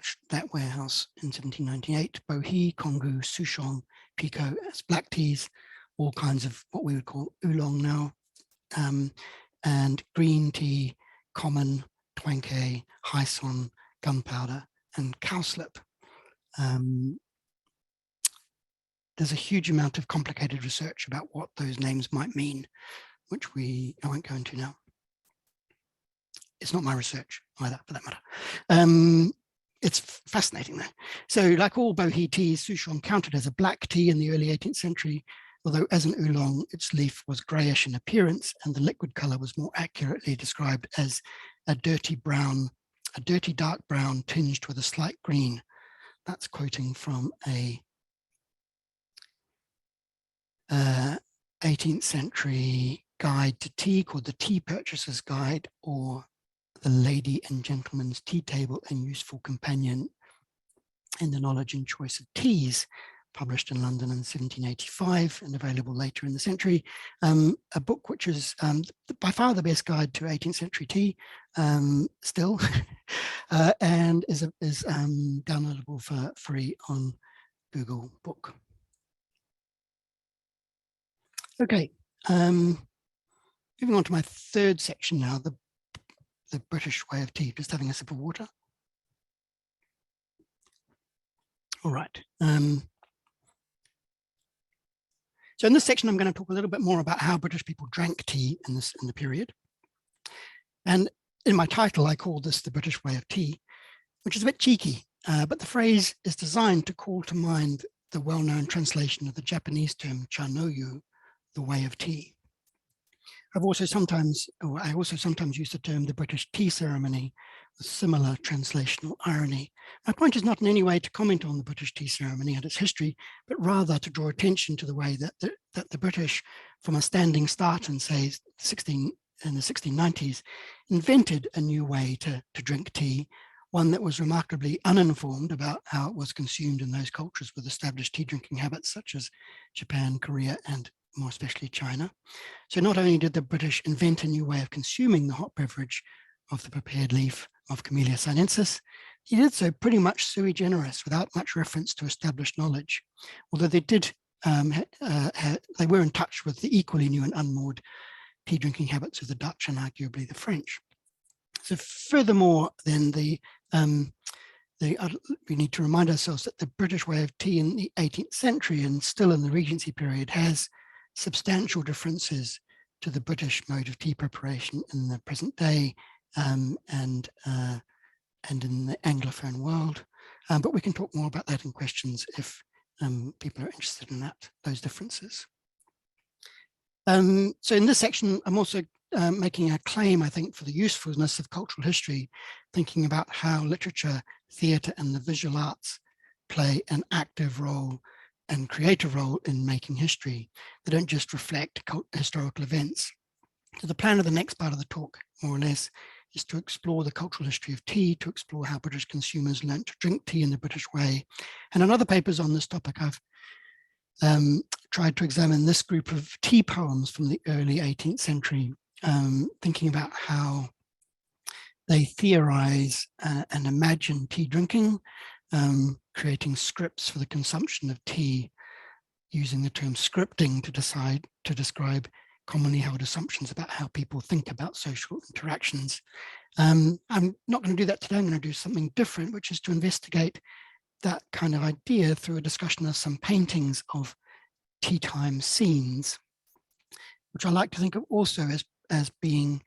warehouse in 1798. Bohea, Kongu, Souchong, pekoe as black teas, all kinds of what we would call oolong now, and green tea, common, twankay, hyson, gunpowder, and cowslip. There's a huge amount of complicated research about what those names might mean, which I won't go into now. It's not my research either, for that matter. It's fascinating though. So like all bohea teas, Souchong counted as a black tea in the early 18th century, although as an oolong, its leaf was grayish in appearance, and the liquid color was more accurately described as a dirty dark brown tinged with a slight green. That's quoting from a 18th century guide to tea called the Tea Purchaser's Guide, or the Lady and Gentleman's Tea Table and Useful Companion in the Knowledge and Choice of Teas, published in London in 1785 and available later in the century. A book which is by far the best guide to 18th century tea still, and is downloadable for free on Google Book. Okay, moving on to my 3rd section now, the British way of tea. Just having a sip of water. All right. So in this section, I'm going to talk a little bit more about how British people drank tea in the period. And in my title, I call this the British way of tea, which is a bit cheeky, but the phrase is designed to call to mind the well-known translation of the Japanese term chanoyu, the way of tea. I also sometimes use the term the British tea ceremony with similar translational irony. My point is not in any way to comment on the British tea ceremony and its history, but rather to draw attention to the way that the British, from a standing start in, say, in the 1690s, invented a new way to drink tea, one that was remarkably uninformed about how it was consumed in those cultures with established tea drinking habits such as Japan, Korea, and more especially China. So not only did the British invent a new way of consuming the hot beverage of the prepared leaf of Camellia sinensis, he did so pretty much sui generis, without much reference to established knowledge, although they did they were in touch with the equally new and unmoored tea drinking habits of the Dutch and arguably the French. So furthermore, then we need to remind ourselves that the British way of tea in the 18th century and still in the Regency period has substantial differences to the British mode of tea preparation in the present day and in the Anglophone world. But we can talk more about that in questions if people are interested in those differences. So in this section, I'm also making a claim, I think, for the usefulness of cultural history, thinking about how literature, theatre, and the visual arts play an active role and creative role in making history. They don't just reflect historical events. So the plan of the next part of the talk, more or less, is to explore the cultural history of tea, to explore how British consumers learned to drink tea in the British way. And in other papers on this topic, I've tried to examine this group of tea poems from the early 18th century, thinking about how they theorize and imagine tea drinking, creating scripts for the consumption of tea, using the term scripting to describe commonly held assumptions about how people think about social interactions. I'm not going to do that today. I'm going to do something different, which is to investigate that kind of idea through a discussion of some paintings of tea time scenes, which I like to think of also as being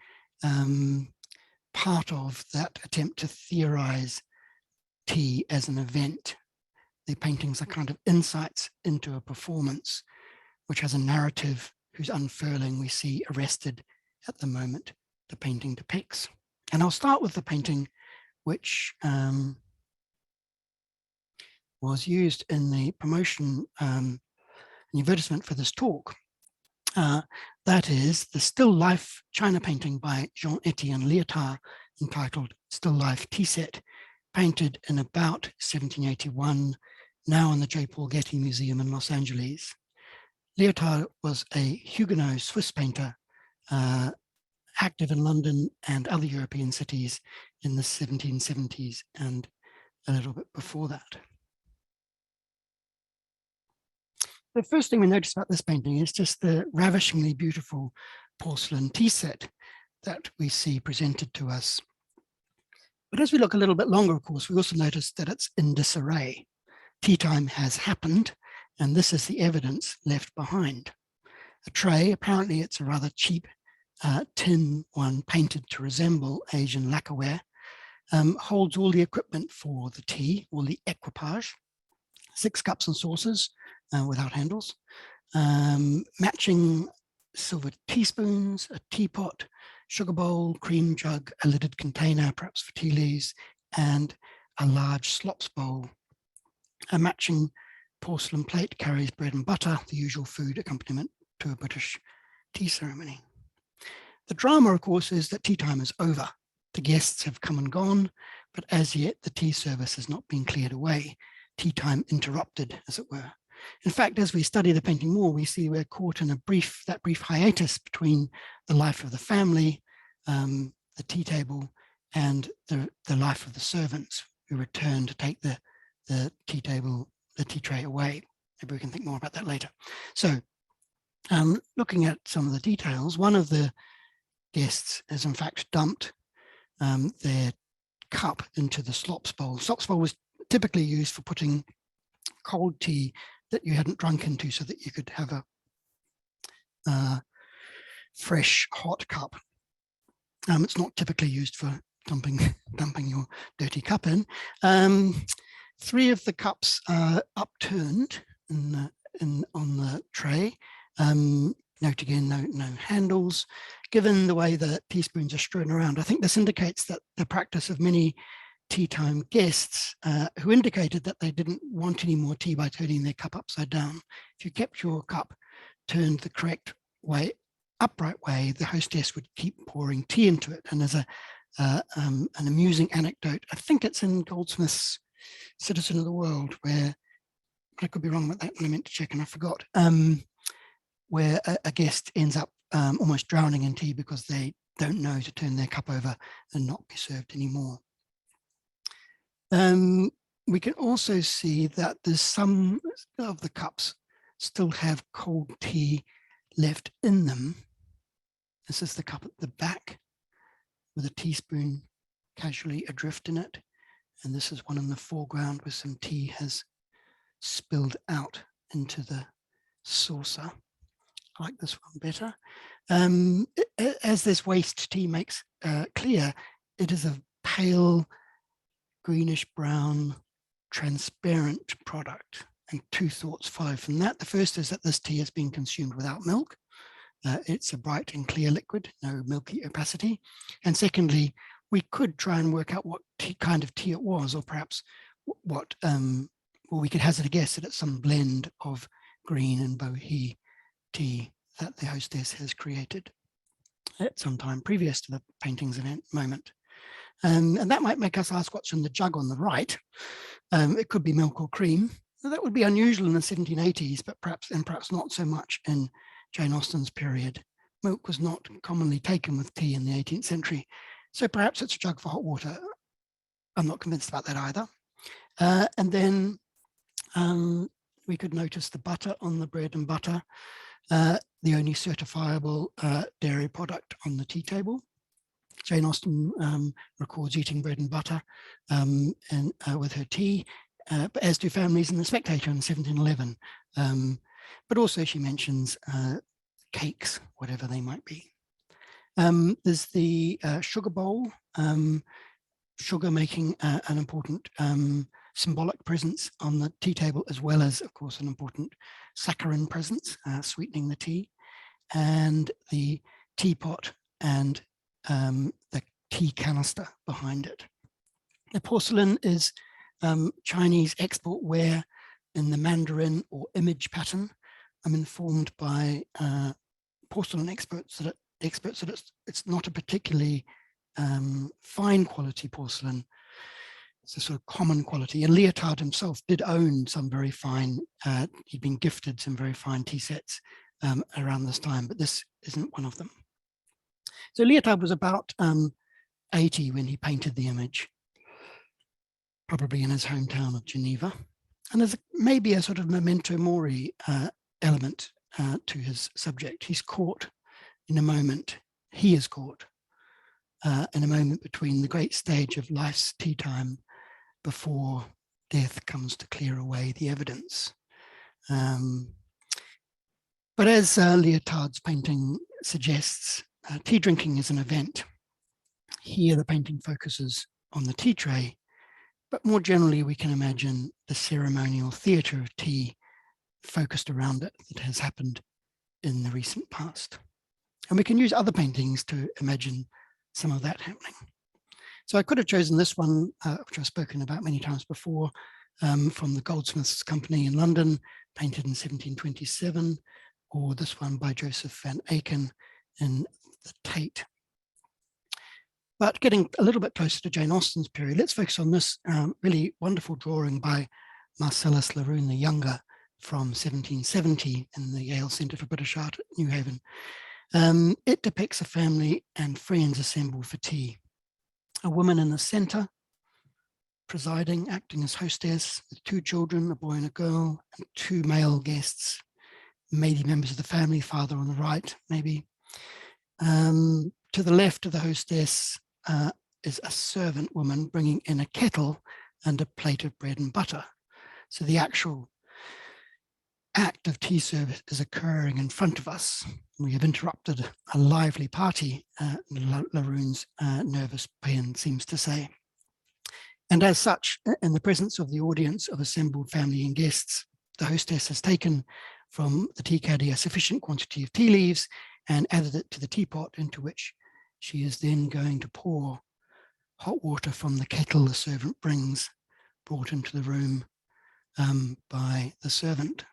part of that attempt to theorize tea as an event. The paintings are kind of insights into a performance, which has a narrative whose unfurling we see arrested at the moment the painting depicts. And I'll start with the painting which was used in the promotion the advertisement for this talk. That is the still life China painting by Jean-Étienne Lyotard entitled Still Life Tea Set, painted in about 1781, now in the J. Paul Getty Museum in Los Angeles. Lyotard was a Huguenot Swiss painter, active in London and other European cities in the 1770s and a little bit before that. The first thing we notice about this painting is just the ravishingly beautiful porcelain tea set that we see presented to us. But as we look a little bit longer, of course, we also notice that it's in disarray. Tea time has happened, and this is the evidence left behind. A tray, apparently it's a rather cheap tin one painted to resemble Asian lacquerware, holds all the equipment for the tea, all the equipage, 6 cups and saucers without handles, matching silver teaspoons, a teapot, sugar bowl, cream jug, a lidded container, perhaps for tea leaves, and a large slops bowl. A matching porcelain plate carries bread and butter, the usual food accompaniment to a British tea ceremony. The drama, of course, is that tea time is over. The guests have come and gone, but as yet the tea service has not been cleared away. Tea time interrupted, as it were. In fact, as we study the painting more, we see we're caught in that brief hiatus between the life of the family, the tea table, and the life of the servants who return to take the tea table, the tea tray away. Maybe we can think more about that later. So looking at some of the details, one of the guests has in fact dumped their cup into the slops bowl. Slops bowl was typically used for putting cold tea that you hadn't drunk into so that you could have a fresh hot cup. It's not typically used for dumping your dirty cup in. 3 of the cups are upturned on the tray. Note again, no handles. Given the way the teaspoons are strewn around, I think this indicates that the practice of many tea time guests who indicated that they didn't want any more tea by turning their cup upside down. If you kept your cup turned the correct way, upright way, the hostess would keep pouring tea into it. And there's an amusing anecdote. I think it's in Goldsmith's Citizen of the World, where I could be wrong about that when I meant to check and I forgot. where a guest ends up almost drowning in tea because they don't know to turn their cup over and not be served anymore. We can also see that there's some of the cups still have cold tea left in them. This is the cup at the back with a teaspoon casually adrift in it. And this is one in the foreground where some tea has spilled out into the saucer. I like this one better. As this waste tea makes clear, it is a pale greenish brown transparent product, and two thoughts follow from that. The first is that this tea has been consumed without milk. It's a bright and clear liquid, no milky opacity. And secondly, we could try and work out what kind of tea it was, or perhaps what, or we could hazard a guess that it's some blend of green and bohea tea that the hostess has created at some time previous to the painting's event moment. And that might make us ask what's in the jug on the right. It could be milk or cream. Now, that would be unusual in the 1780s, but perhaps not so much in Jane Austen's period. Milk was not commonly taken with tea in the 18th century. So perhaps it's a jug for hot water. I'm not convinced about that either. And then we could notice the butter on the bread and butter, the only certifiable dairy product on the tea table. Jane Austen records eating bread and butter and with her tea, as do families in The Spectator in 1711. But also she mentions cakes, whatever they might be. There's the sugar bowl, sugar making an important symbolic presence on the tea table, as well as, of course, an important saccharine presence, sweetening the tea, and the teapot and the tea canister behind it. The porcelain is Chinese export ware in the Mandarin or image pattern. I'm informed by porcelain experts that it's not a particularly fine quality porcelain. It's a sort of common quality. And Leotard himself did own some very fine, he'd been gifted some very fine tea sets around this time, but this isn't one of them. So Leotard was about 80 when he painted the image, probably in his hometown of Geneva. And there's maybe a sort of memento mori element to his subject. He's caught in a moment, he is caught in a moment between the great stage of life's tea time before death comes to clear away the evidence. But as Leotard's painting suggests, tea drinking is an event. Here the painting focuses on the tea tray, but more generally we can imagine the ceremonial theatre of tea focused around it that has happened in the recent past. And we can use other paintings to imagine some of that happening. So I could have chosen this one, which I've spoken about many times before, from the Goldsmiths Company in London, painted in 1727, or this one by Joseph van Aken in the Tate. But getting a little bit closer to Jane Austen's period, let's focus on this really wonderful drawing by Marcellus Laroon the Younger from 1770 in the Yale Centre for British Art at New Haven. It depicts a family and friends assembled for tea. A woman in the centre, presiding, acting as hostess, with two children, a boy and a girl, and two male guests, maybe members of the family, father on the right, maybe. To the left of the hostess is a servant woman bringing in a kettle and a plate of bread and butter. So the actual act of tea service is occurring in front of us. We have interrupted a lively party, Laroon's nervous pen seems to say. And as such, in the presence of the audience of assembled family and guests, the hostess has taken from the tea caddy a sufficient quantity of tea leaves and added it to the teapot, into which she is then going to pour hot water from the kettle the servant brings, brought into the room by the servant.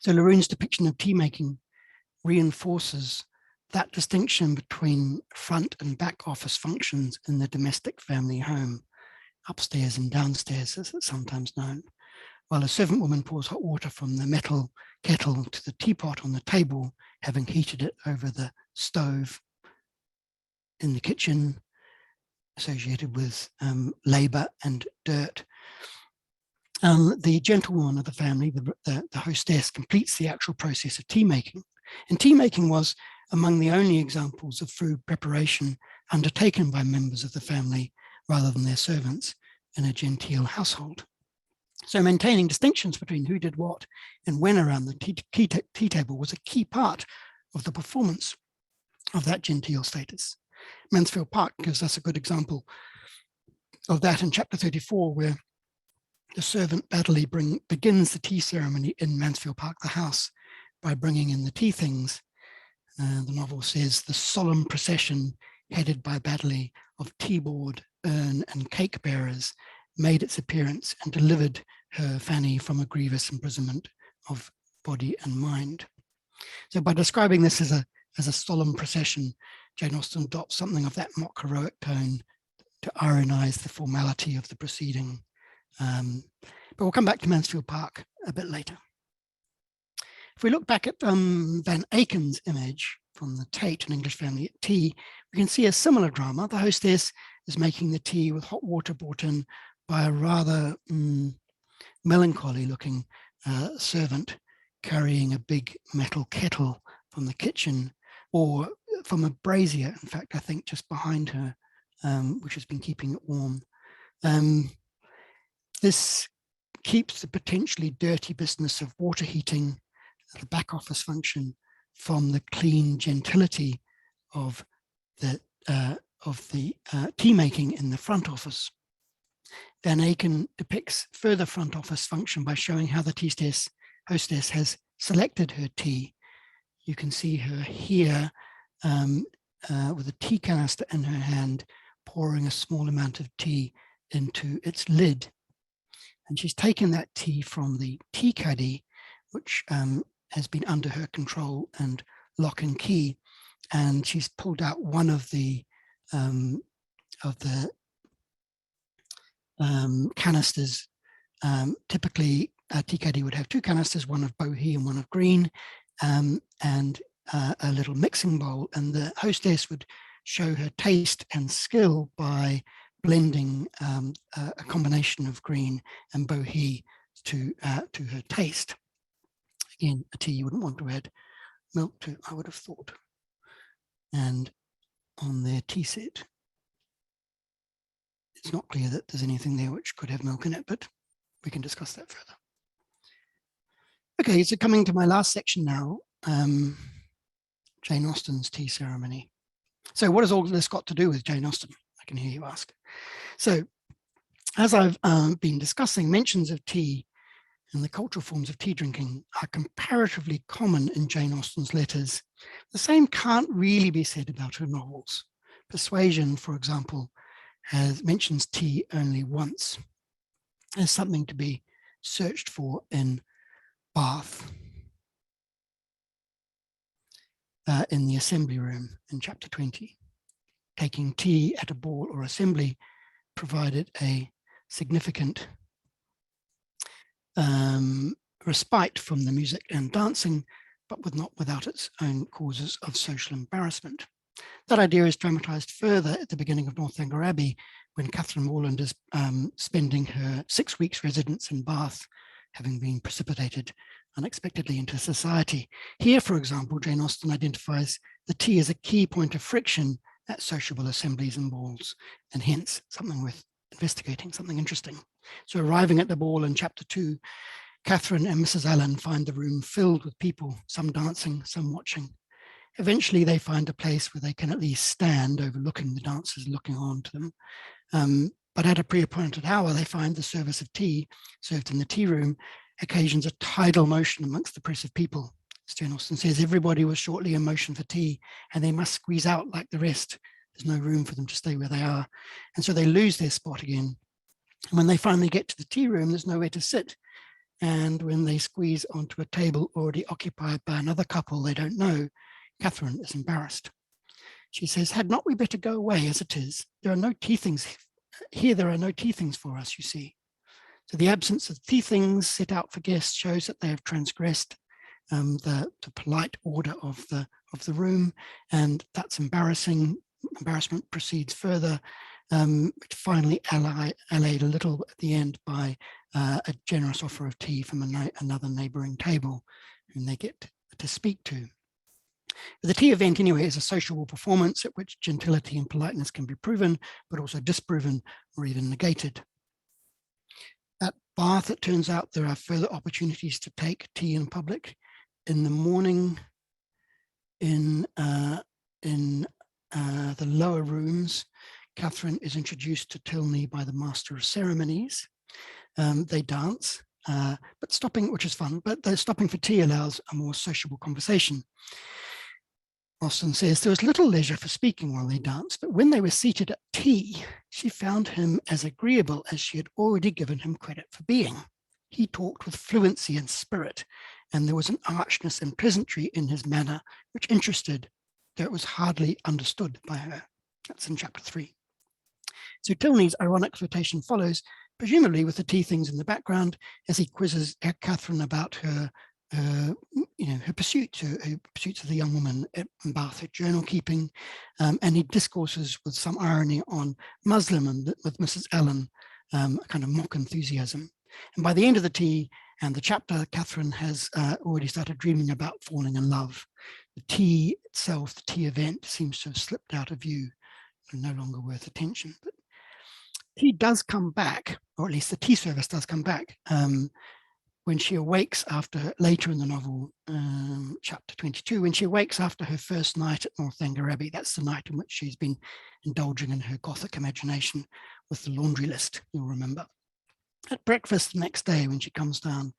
So Laroon's depiction of tea making reinforces that distinction between front and back office functions in the domestic family home, upstairs and downstairs as it's sometimes known. while a servant woman pours hot water from the metal kettle to the teapot on the table, having heated it over the stove in the kitchen, associated with labor and dirt. The gentlewoman of the family, the hostess, completes the actual process of tea making. And tea making was among the only examples of food preparation undertaken by members of the family rather than their servants in a genteel household. So maintaining distinctions between who did what and when around the tea table was a key part of the performance of that genteel status. Mansfield Park gives us a good example of that in chapter 34, where the servant Baddeley begins the tea ceremony in Mansfield Park, the house, by bringing in the tea things. The novel says the solemn procession headed by Baddeley of tea board, urn and cake bearers made its appearance and delivered her Fanny from a grievous imprisonment of body and mind. So by describing this as a solemn procession, Jane Austen adopts something of that mock heroic tone to ironize the formality of the proceeding. But we'll come back to Mansfield Park a bit later. If we look back at Van Aken's image from the Tate, an English family at tea, we can see a similar drama. The hostess is making the tea with hot water brought in by a rather melancholy looking servant carrying a big metal kettle from the kitchen, or from a brazier, in fact, I think just behind her, which has been keeping it warm. This keeps the potentially dirty business of water heating, the back office function, from the clean gentility of the tea making in the front office. Van Aken depicts further front office function by showing how the hostess has selected her tea. You can see her here with a tea canister in her hand, pouring a small amount of tea into its lid. And she's taken that tea from the tea caddy, which has been under her control and lock and key. And she's pulled out one of the canisters. Typically, a tea caddy would have two canisters, one of bohea and one of green, and a little mixing bowl. And the hostess would show her taste and skill by blending a combination of green and bohea to her taste. Again, a tea you wouldn't want to add milk to, I would have thought. And on their tea set, it's not clear that there's anything there which could have milk in it, but we can discuss that further. Okay, so coming to my last section now, Jane Austen's tea ceremony. So what has all this got to do with Jane Austen? I can hear you ask. So as I've been discussing, mentions of tea and the cultural forms of tea drinking are comparatively common in Jane Austen's letters. The same can't really be said about her novels. Persuasion, for example, mentions tea only once. There's something to be searched for in Bath, in the assembly room in chapter 20. Taking tea at a ball or assembly provided a significant respite from the music and dancing, but not without its own causes of social embarrassment. That idea is dramatized further at the beginning of Northanger Abbey, when Catherine Morland is spending her 6 weeks residence in Bath, having been precipitated unexpectedly into society. Here, for example, Jane Austen identifies the tea as a key point of friction at sociable assemblies and balls, and hence something worth investigating, something interesting. So arriving at the ball in chapter 2, Catherine and Mrs. Allen find the room filled with people, some dancing, some watching. Eventually they find a place where they can at least stand overlooking the dancers looking on to them. But at a pre-appointed hour, they find the service of tea served in the tea room occasions a tidal motion amongst the press of people. As Jane Austen says, everybody was shortly in motion for tea and they must squeeze out like the rest. There's no room for them to stay where they are. And so they lose their spot again. And when they finally get to the tea room, there's nowhere to sit. And when they squeeze onto a table already occupied by another couple they don't know, Catherine is embarrassed. She says, "Had not we better go away as it is? There are no tea things here. There are no tea things for us, you see." So the absence of tea things set out for guests shows that they have transgressed the polite order of the room, and that's embarrassing. Embarrassment proceeds further, which finally allayed a little at the end by a generous offer of tea from another neighbouring table, whom they get to speak to. The tea event, anyway, is a sociable performance at which gentility and politeness can be proven, but also disproven or even negated. At Bath, it turns out there are further opportunities to take tea in public. In the morning, in the lower rooms, Catherine is introduced to Tilney by the Master of Ceremonies. They dance, but stopping, which is fun, but stopping for tea allows a more sociable conversation. Austen says there was little leisure for speaking while they danced, but when they were seated at tea, she found him as agreeable as she had already given him credit for being. He talked with fluency and spirit, and there was an archness and pleasantry in his manner which interested, though it was hardly understood by her. That's in chapter 3. So Tilney's ironic flirtation follows, presumably with the tea things in the background, as he quizzes Catherine about her pursuits of the young woman at Bath, her journal keeping, and he discourses with some irony on Muslim and with Mrs. Allen, a kind of mock enthusiasm. And by the end of the tea and the chapter, Catherine has already started dreaming about falling in love. The tea itself, the tea event, seems to have slipped out of view and no longer worth attention. But tea does come back, or at least the tea service does come back, when she awakes later in the novel, chapter 22, when she awakes after her first night at Northanger Abbey. That's the night in which she's been indulging in her Gothic imagination with the laundry list, you'll remember. At breakfast the next day, when she comes down,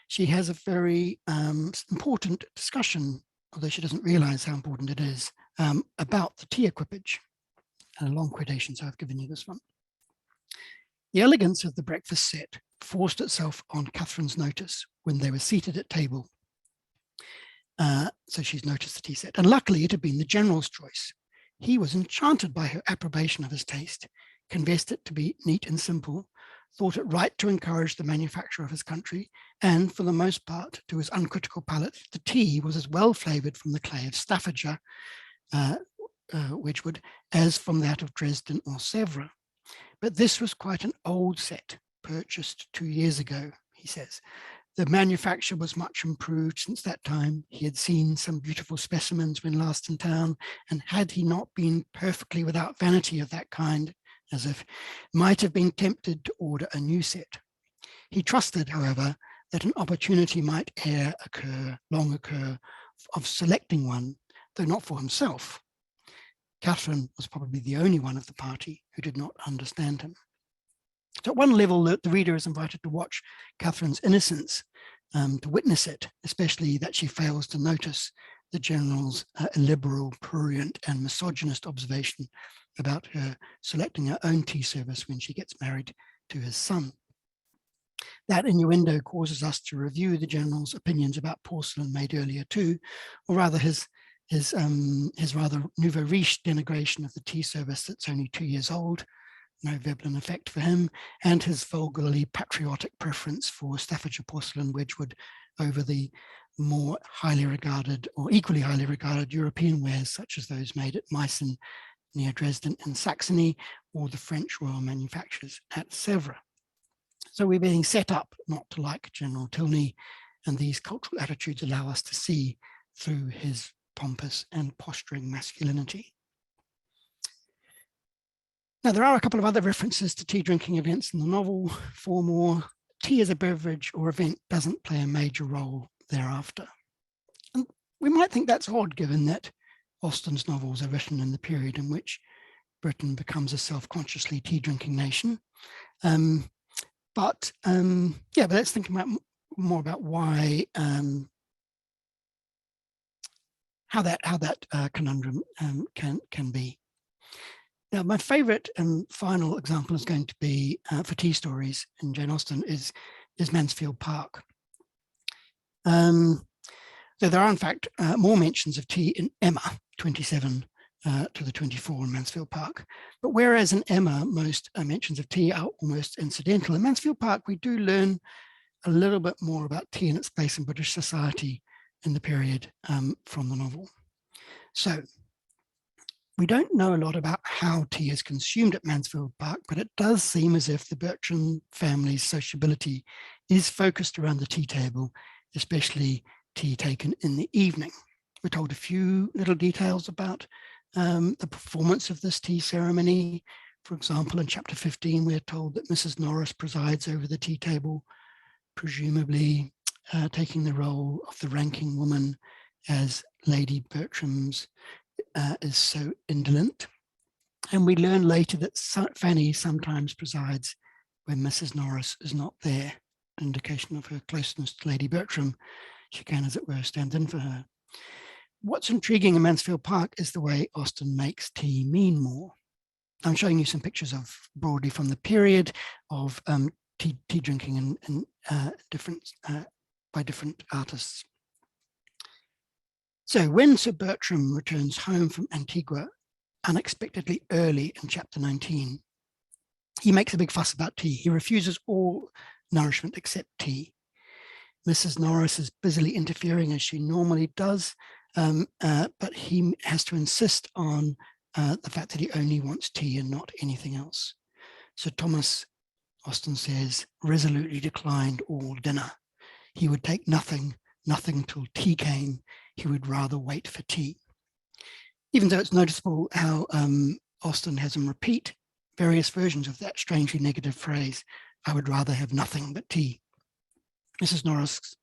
she has a very important discussion, although she doesn't realize how important it is, about the tea equipage. And a long quotation, so I've given you this one. The elegance of the breakfast set forced itself on Catherine's notice when they were seated at table. So she's noticed the tea set, and luckily it had been the general's choice. He was enchanted by her approbation of his taste, confessed it to be neat and simple, thought it right to encourage the manufacture of his country, and for the most part, to his uncritical palate, the tea was as well flavoured from the clay of Staffordshire, Wedgwood, as from that of Dresden or Sèvres. But this was quite an old set, purchased 2 years ago, he says. The manufacture was much improved since that time. He had seen some beautiful specimens when last in town, and had he not been perfectly without vanity of that kind, as if might have been tempted to order a new set. He trusted, however, that an opportunity might long occur, of selecting one, though not for himself. Catherine was probably the only one of the party who did not understand him. So at one level, the reader is invited to watch Catherine's innocence, to witness it, especially that she fails to notice the general's illiberal, prurient, and misogynist observation about her selecting her own tea service when she gets married to his son. That innuendo causes us to review the general's opinions about porcelain made earlier too, or rather his rather nouveau riche denigration of the tea service that's only 2 years old, no Veblen effect for him, and his vulgarly patriotic preference for Staffordshire porcelain Wedgwood over the more highly regarded or equally highly regarded European wares, such as those made at Meissen near Dresden in Saxony, or the French royal manufacturers at Sèvres. So we're being set up not to like General Tilney, and these cultural attitudes allow us to see through his pompous and posturing masculinity. Now, there are a couple of other references to tea drinking events in the novel. 4 more. Tea as a beverage or event doesn't play a major role thereafter. And we might think that's odd, given that Austen's novels are written in the period in which Britain becomes a self-consciously tea drinking nation. But let's think more about why, how that conundrum can be. Now, my favorite and final example is going to be for tea stories in Jane Austen is Mansfield Park. So there are, in fact, more mentions of tea in Emma 27 to the 24 in Mansfield Park. But whereas in Emma, most mentions of tea are almost incidental, in Mansfield Park, we do learn a little bit more about tea and its place in British society in the period from the novel. So we don't know a lot about how tea is consumed at Mansfield Park, but it does seem as if the Bertram family's sociability is focused around the tea table, especially tea taken in the evening. We're told a few little details about the performance of this tea ceremony. For example, in chapter 15, we're told that Mrs. Norris presides over the tea table, presumably taking the role of the ranking woman, as Lady Bertram's is so indolent. And we learn later that Fanny sometimes presides when Mrs. Norris is not there, an indication of her closeness to Lady Bertram. She can, as it were, stand in for her. What's intriguing in Mansfield Park is the way Austen makes tea mean more. I'm showing you some pictures of broadly from the period of tea drinking in by different artists. So when Sir Bertram returns home from Antigua unexpectedly early in chapter 19, he makes a big fuss about tea. He refuses all nourishment except tea. Mrs. Norris is busily interfering as she normally does, but he has to insist on the fact that he only wants tea and not anything else. So Thomas, Austen says, resolutely declined all dinner. He would take nothing till tea came. He would rather wait for tea. Even though it's noticeable how Austen has him repeat various versions of that strangely negative phrase, I would rather have nothing but tea. Mrs. Norris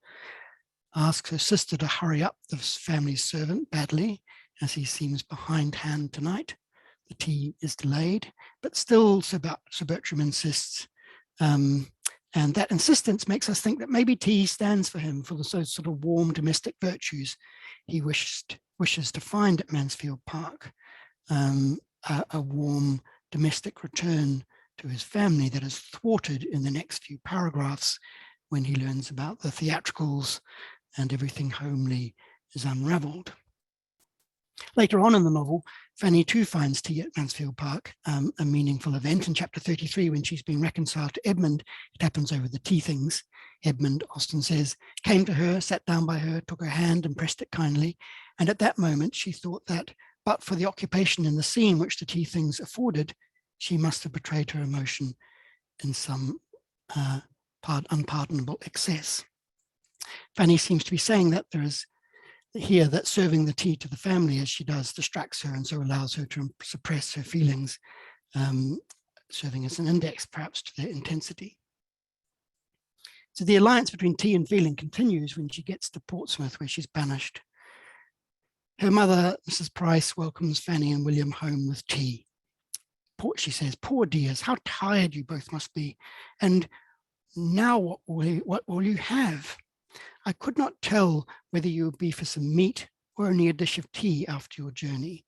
asks her sister to hurry up the family's servant badly, as he seems behindhand tonight. The tea is delayed, but still Sir Bertram insists. And that insistence makes us think that maybe tea stands for him, for the sort of warm domestic virtues he wishes to find at Mansfield Park, a warm domestic return to his family that is thwarted in the next few paragraphs when he learns about the theatricals and everything homely is unraveled. Later on in the novel, Fanny too finds tea at Mansfield Park a meaningful event. In chapter 33, when she's being reconciled to Edmund, it happens over the tea things. Edmund, Austen says, came to her, sat down by her, took her hand and pressed it kindly. And at that moment, she thought that, but for the occupation in the scene which the tea things afforded, she must have betrayed her emotion in some unpardonable excess. Fanny seems to be saying that there is here that serving the tea to the family as she does distracts her and so allows her to suppress her feelings, serving as an index perhaps to their intensity. So the alliance between tea and feeling continues when she gets to Portsmouth, where she's banished. Her mother, Mrs. Price, welcomes Fanny and William home with tea. She says, poor dears, how tired you both must be. And now what will you have? I could not tell whether you would be for some meat or only a dish of tea after your journey.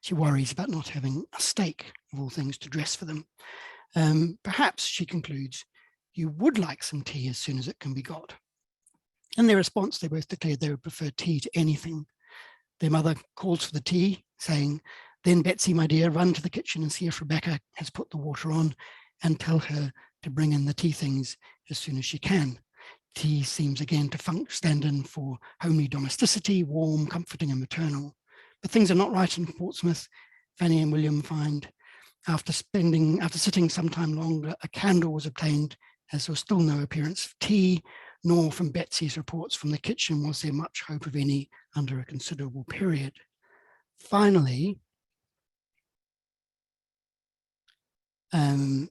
She worries about not having a steak, of all things, to dress for them. Perhaps, she concludes, you would like some tea as soon as it can be got. In their response, they both declared they would prefer tea to anything. Their mother calls for the tea, saying, then Betsy, my dear, run to the kitchen and see if Rebecca has put the water on and tell her to bring in the tea things as soon as she can. Tea seems again to stand in for homely domesticity, warm, comforting and maternal. But things are not right in Portsmouth. Fanny and William find after sitting some time longer, a candle was obtained as there was still no appearance of tea, nor from Betsy's reports from the kitchen was there much hope of any under a considerable period. Finally, when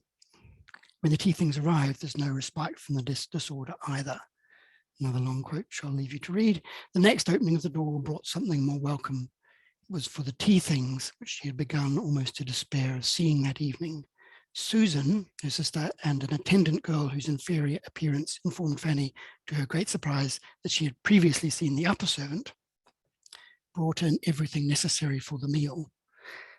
the tea things arrive, there's no respite from the disorder either. Another long quote, which I'll leave you to read. The next opening of the door brought something more welcome. It was for the tea things, which she had begun almost to despair of seeing that evening. Susan, her sister, and an attendant girl whose inferior appearance informed Fanny, to her great surprise, that she had previously seen the upper servant, brought in everything necessary for the meal.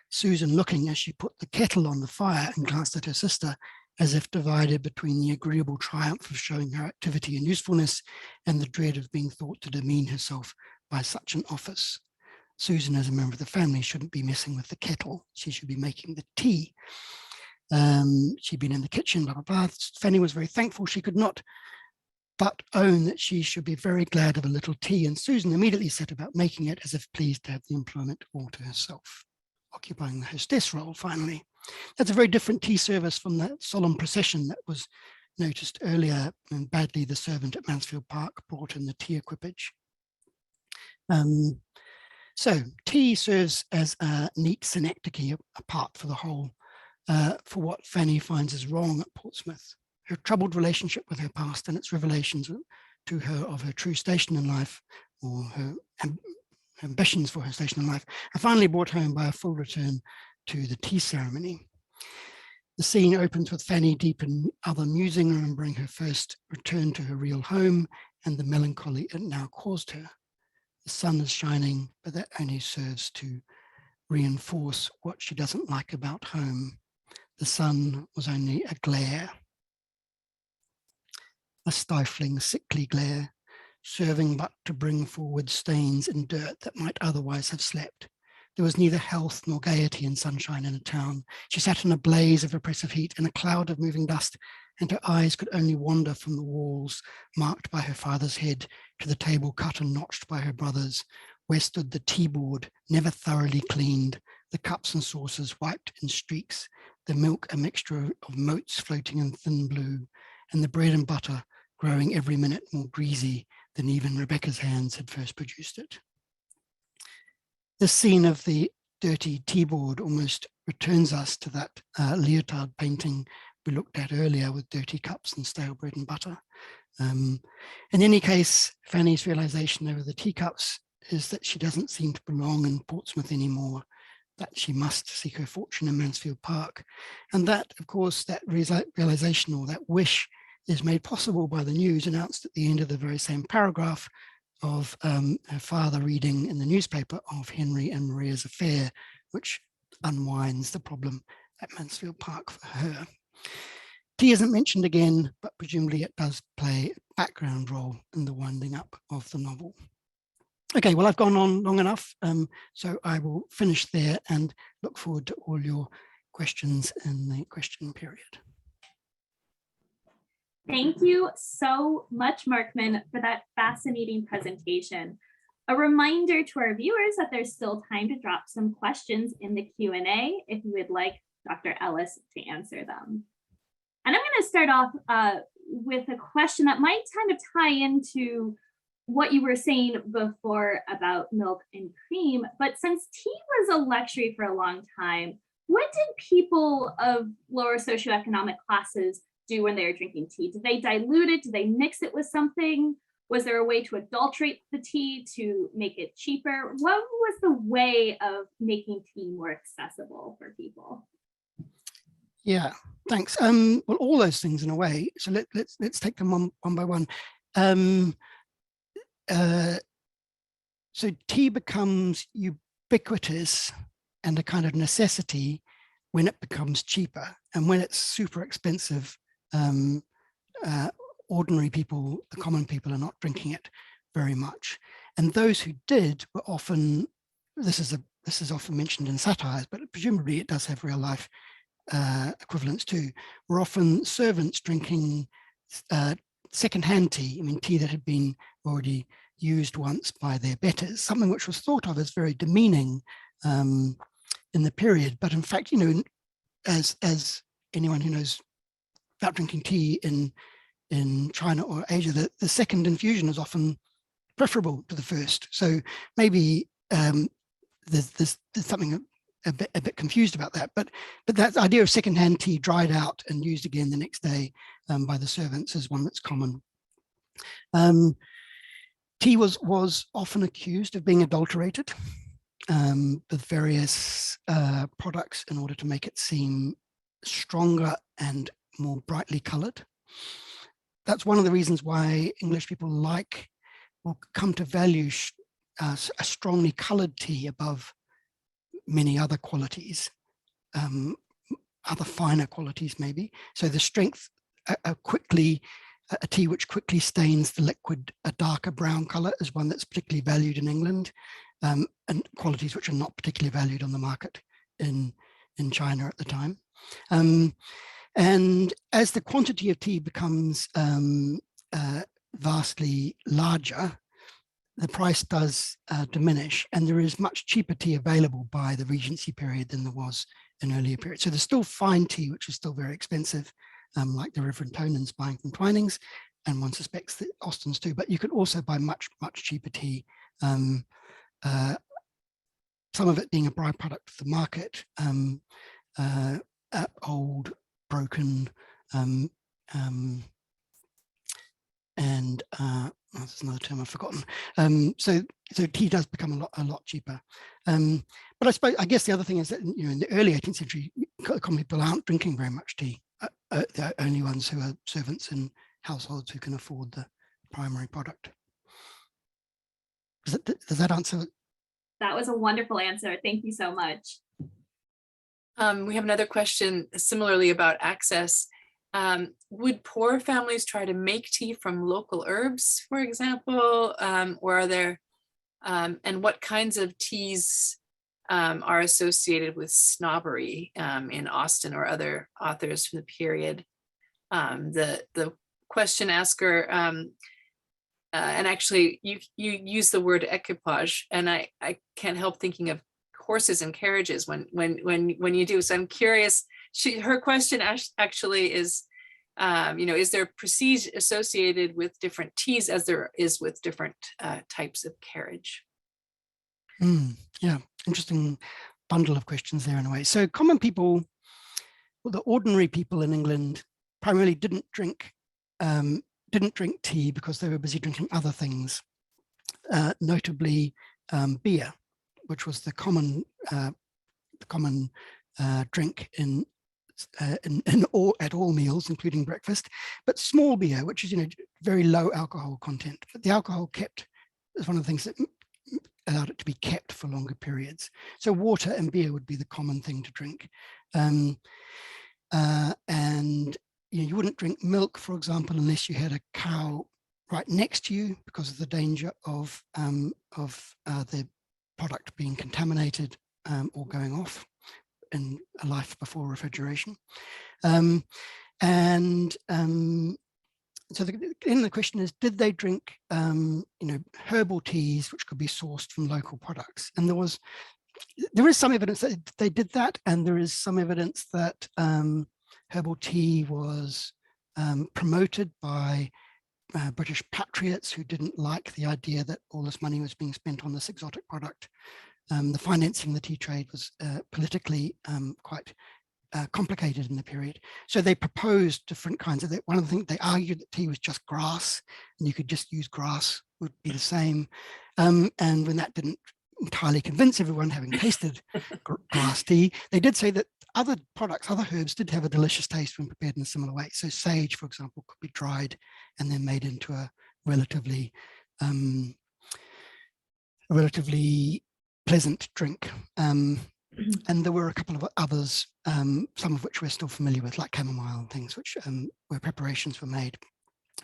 Susan, looking as she put the kettle on the fire and glanced at her sister, as if divided between the agreeable triumph of showing her activity and usefulness and the dread of being thought to demean herself by such an office. Susan, as a member of the family, shouldn't be messing with the kettle. She should be making the tea. She'd been in the kitchen, blah, blah, blah. Fanny was very thankful. She could not but own that she should be very glad of a little tea, and Susan immediately set about making it, as if pleased to have the employment all to herself, occupying the hostess role finally. That's a very different tea service from that solemn procession that was noticed earlier, and badly the servant at Mansfield Park brought in the tea equipage. So tea serves as a neat synecdoche apart for the whole, for what Fanny finds is wrong at Portsmouth. Her troubled relationship with her past and its revelations to her of her true station in life, or her ambitions for her station in life, are finally brought home by a full return to the tea ceremony. The scene opens with Fanny deep in other musing, remembering her first return to her real home and the melancholy it now caused her. The sun is shining, but that only serves to reinforce what she doesn't like about home. The sun was only a glare. A stifling, sickly glare, serving but to bring forward stains and dirt that might otherwise have slept. There was neither health nor gaiety in sunshine in a town. She sat in a blaze of oppressive heat and a cloud of moving dust, and her eyes could only wander from the walls marked by her father's head to the table cut and notched by her brother's, where stood the tea board, never thoroughly cleaned, the cups and saucers wiped in streaks, the milk a mixture of motes floating in thin blue, and the bread and butter growing every minute more greasy than even Rebecca's hands had first produced it. This scene of the dirty tea board almost returns us to that Leotard painting we looked at earlier with dirty cups and stale bread and butter. In any case, Fanny's realization over the teacups is that she doesn't seem to belong in Portsmouth anymore, that she must seek her fortune in Mansfield Park. And that, of course, that realization or that wish is made possible by the news announced at the end of the very same paragraph of her father reading in the newspaper of Henry and Maria's affair, which unwinds the problem at Mansfield Park for her. Tea isn't mentioned again, but presumably it does play a background role in the winding up of the novel. Okay, well, I've gone on long enough, so I will finish there and look forward to all your questions in the question period. Thank you so much, Markman, for that fascinating presentation. A reminder to our viewers that there's still time to drop some questions in the Q&A if you would like Dr. Ellis to answer them. And I'm going to start off with a question that might kind of tie into what you were saying before about milk and cream, but since tea was a luxury for a long time, what did people of lower socioeconomic classes do when they were drinking tea? Did they dilute it? Did they mix it with something? Was there a way to adulterate the tea to make it cheaper? What was the way of making tea more accessible for people? Yeah, thanks. Well, all those things in a way. So let's take them one by one. So tea becomes ubiquitous and a kind of necessity when it becomes cheaper, and when it's super expensive, ordinary people, the common people, are not drinking it very much. And those who did were often, this is often mentioned in satires, but presumably it does have real life equivalents too, were often servants drinking secondhand tea. I mean, tea that had been already used once by their betters, something which was thought of as very demeaning in the period. But in fact, you know, as anyone who knows about drinking tea in China or Asia, the second infusion is often preferable to the first. So maybe there's something a bit confused about that, but that idea of secondhand tea dried out and used again the next day by the servants is one that's common. Tea was often accused of being adulterated with various products in order to make it seem stronger and more brightly colored. That's one of the reasons why English people will come to value a strongly colored tea above many other qualities, other finer qualities maybe. So the strength, a quickly a tea which quickly stains the liquid a darker brown color is one that's particularly valued in England, and qualities which are not particularly valued on the market in China at the time. And as the quantity of tea becomes vastly larger, the price does diminish, and there is much cheaper tea available by the Regency period than there was in earlier periods. So there's still fine tea, which is still very expensive, like the Reverend Tonans buying from Twinings, and one suspects that Austens too, but you can also buy much cheaper tea, some of it being a byproduct of the market, old, broken, and that's another term I've forgotten. So tea does become a lot cheaper. But I guess the other thing is that, you know, in the early 18th century, common people aren't drinking very much tea. They're only ones who are servants in households who can afford the primary product. Does that answer? That was a wonderful answer. Thank you so much. We have another question similarly about access. Would poor families try to make tea from local herbs, for example, or are there, and what kinds of teas are associated with snobbery in Austen or other authors from the period? The question asker, and actually you use the word equipage, and I can't help thinking of horses and carriages when you do. So I'm curious. Her question actually is, you know, is there prestige associated with different teas as there is with different types of carriage? Yeah, interesting bundle of questions there in a way. So common people, well, the ordinary people in England primarily didn't drink tea because they were busy drinking other things, notably beer, which was the common drink at all meals, including breakfast, but small beer, which is, you know, very low alcohol content. But the alcohol is one of the things that allowed it to be kept for longer periods. So water and beer would be the common thing to drink, and you know, you wouldn't drink milk, for example, unless you had a cow right next to you because of the danger of the product being contaminated or going off in a life before refrigeration. So the question is, did they drink you know, herbal teas which could be sourced from local products? And there is some evidence that they did that, and there is some evidence that herbal tea was promoted by British patriots who didn't like the idea that all this money was being spent on this exotic product. The financing of the tea trade was politically quite complicated in the period. So they proposed different kinds of, one of the things they argued that tea was just grass and you could just use grass, would be the same. And when that didn't entirely convince everyone, having tasted grass tea, they did say that other products, other herbs did have a delicious taste when prepared in a similar way. So sage, for example, could be dried and then made into a relatively pleasant drink. And there were a couple of others, some of which we're still familiar with, like chamomile and things, which where preparations were made.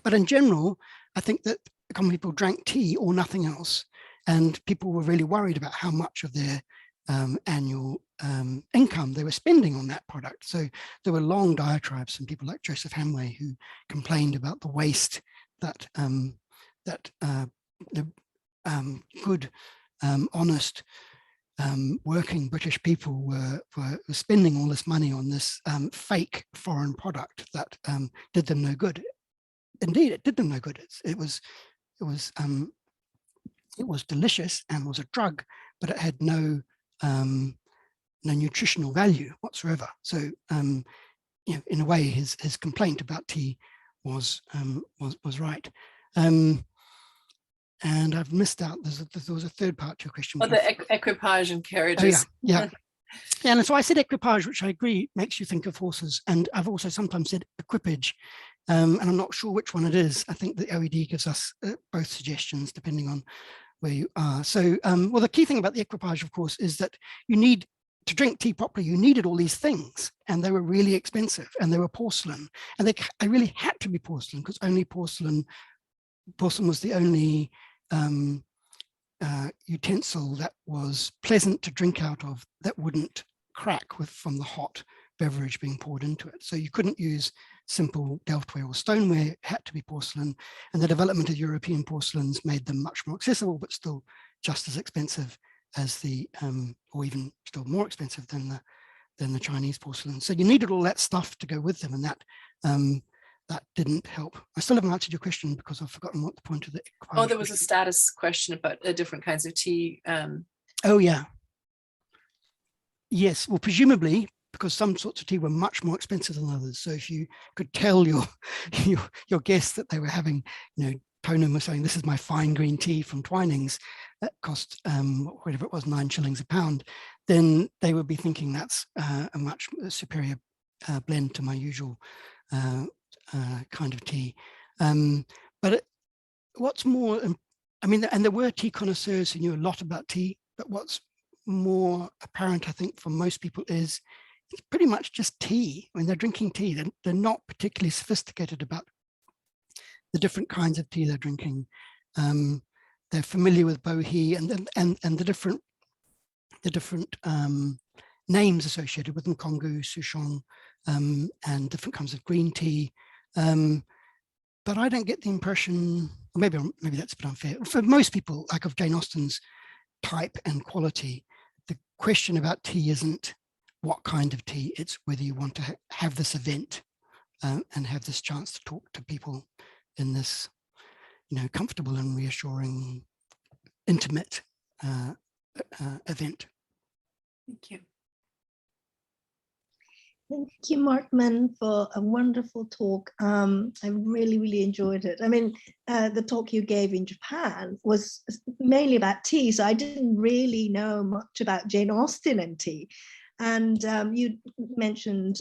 But in general, I think that common people drank tea or nothing else, and people were really worried about how much of their annual income they were spending on that product. So there were long diatribes from people like Joseph Hamway, who complained about the waste that the good, honest, working British people were spending all this money on this fake foreign product that did them no good. Indeed, it did them no good. It was delicious and was a drug, but it had no nutritional value whatsoever. So, you know, in a way, his complaint about tea was right. And I've missed out. There was a third part to your question. Oh, the equipage and carriages. Oh, yeah. Yeah, and so I said equipage, which I agree makes you think of horses. And I've also sometimes said equipage, and I'm not sure which one it is. I think the OED gives us both suggestions depending on where you are. So, well, the key thing about the equipage, of course, is that you need to drink tea properly, you needed all these things, and they were really expensive, and they were porcelain, and they really had to be porcelain, because only porcelain was the only utensil that was pleasant to drink out of, that wouldn't crack from the hot beverage being poured into it. So you couldn't use simple delftware or stoneware, it had to be porcelain, and the development of European porcelains made them much more accessible, but still just as expensive as the, or even still more expensive than the Chinese porcelain. So you needed all that stuff to go with them, and that didn't help. I still haven't answered your question because I've forgotten what the point of the inquiry. Oh, there was a status question about different kinds of tea. Oh yeah. Yes, well, presumably because some sorts of tea were much more expensive than others. So if you could tell your guests that they were having, Ponen was saying, this is my fine green tea from Twinings that cost whatever it was, 9 shillings a pound, then they would be thinking that's a much superior blend to my usual kind of tea. But what's more, and there were tea connoisseurs who knew a lot about tea, but what's more apparent, I think, for most people is it's pretty much just tea. When they're drinking tea, they're not particularly sophisticated about the different kinds of tea they're drinking. They're familiar with bohea and the different names associated with them, Kongu, Souchong, and different kinds of green tea. But I don't get the impression, or maybe that's a bit unfair, for most people, like of Jane Austen's type and quality, the question about tea isn't what kind of tea, it's whether you want to have this event and have this chance to talk to people in this, comfortable and reassuring, intimate event. Thank you. Thank you, Markman, for a wonderful talk. I really, really enjoyed it. The talk you gave in Japan was mainly about tea, so I didn't really know much about Jane Austen and tea. And you mentioned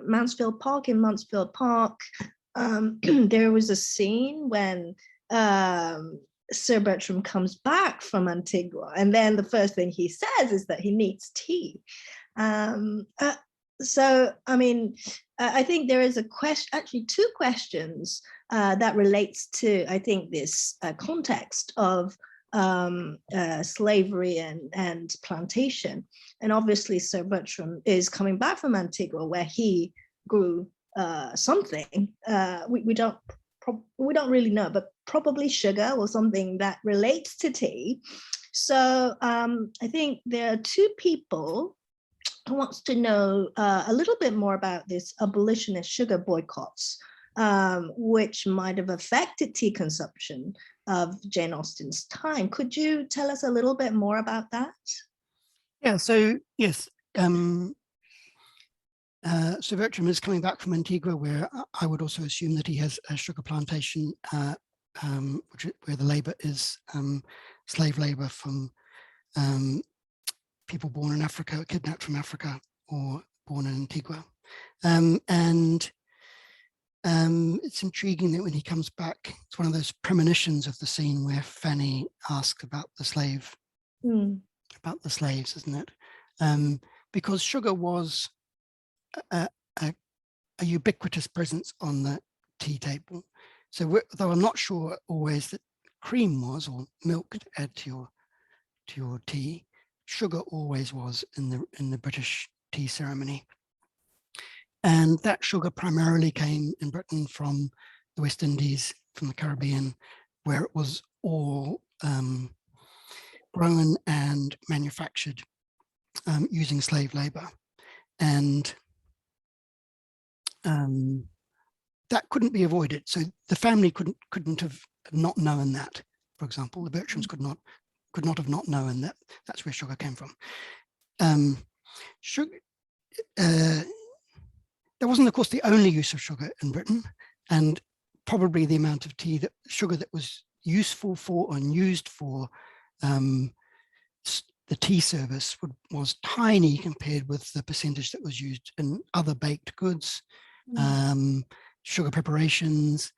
Mansfield Park. In Mansfield Park, there was a scene when Sir Bertram comes back from Antigua, and then the first thing he says is that he needs tea. I think there is a question, actually 2 questions that relates to, I think, this context of slavery and plantation. And obviously Sir Bertram is coming back from Antigua, where he grew something. We don't really know, but probably sugar or something that relates to tea. So I think there are 2 people who wants to know a little bit more about this abolitionist sugar boycotts, which might have affected tea consumption of Jane Austen's time. Could you tell us a little bit more about that? Yeah, so yes, Sir Bertram is coming back from Antigua, where I would also assume that he has a sugar plantation, where the labor is slave labor from people born in Africa, kidnapped from Africa, or born in Antigua. It's intriguing that when he comes back, it's one of those premonitions of the scene where Fanny asks about the slave, about the slaves, isn't it? Because sugar was a ubiquitous presence on the tea table. So though I'm not sure always that cream was, or milk to add to your tea, sugar always was in the British tea ceremony. And that sugar primarily came in Britain from the West Indies, from the Caribbean, where it was all grown and manufactured using slave labor. And that couldn't be avoided. So the family couldn't have not known that. For example, the Bertrams could not have not known that that's where sugar came from. Sugar, that wasn't, of course, the only use of sugar in Britain, and probably the amount of sugar that was useful for and used for the tea service was tiny compared with the percentage that was used in other baked goods, sugar preparations,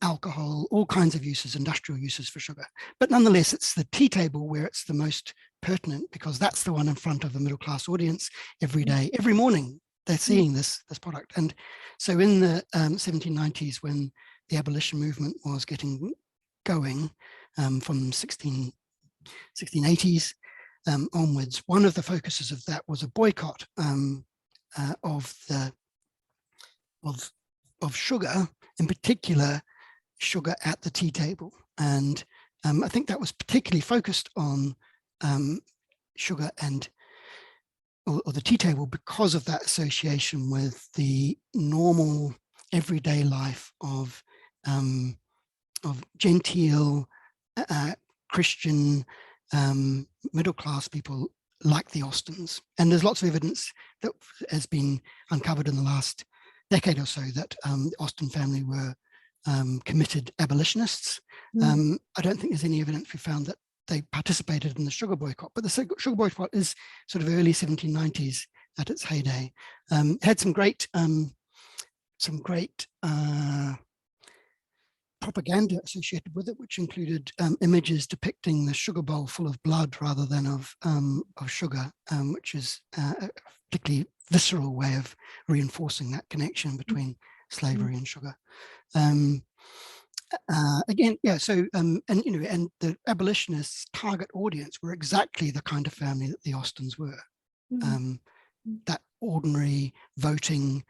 alcohol, all kinds of uses, industrial uses for sugar. But nonetheless, it's the tea table where it's the most pertinent because that's the one in front of a middle class audience every day, every morning. They're seeing this product. And so in the 1790s, when the abolition movement was getting going from 1680s onwards, one of the focuses of that was a boycott of sugar, in particular sugar at the tea table. And I think that was particularly focused on sugar or the tea table because of that association with the normal everyday life of genteel Christian middle-class people like the Austens. And there's lots of evidence that has been uncovered in the last decade or so that the Austen family were committed abolitionists. I don't think there's any evidence we found that they participated in the sugar boycott, but the sugar boycott is sort of early 1790s at its heyday. It had some great propaganda associated with it, which included images depicting the sugar bowl full of blood rather than of sugar, which is a particularly visceral way of reinforcing that connection between slavery and sugar. Again, yeah. So, and the abolitionists' target audience were exactly the kind of family that the Austens were. That ordinary voting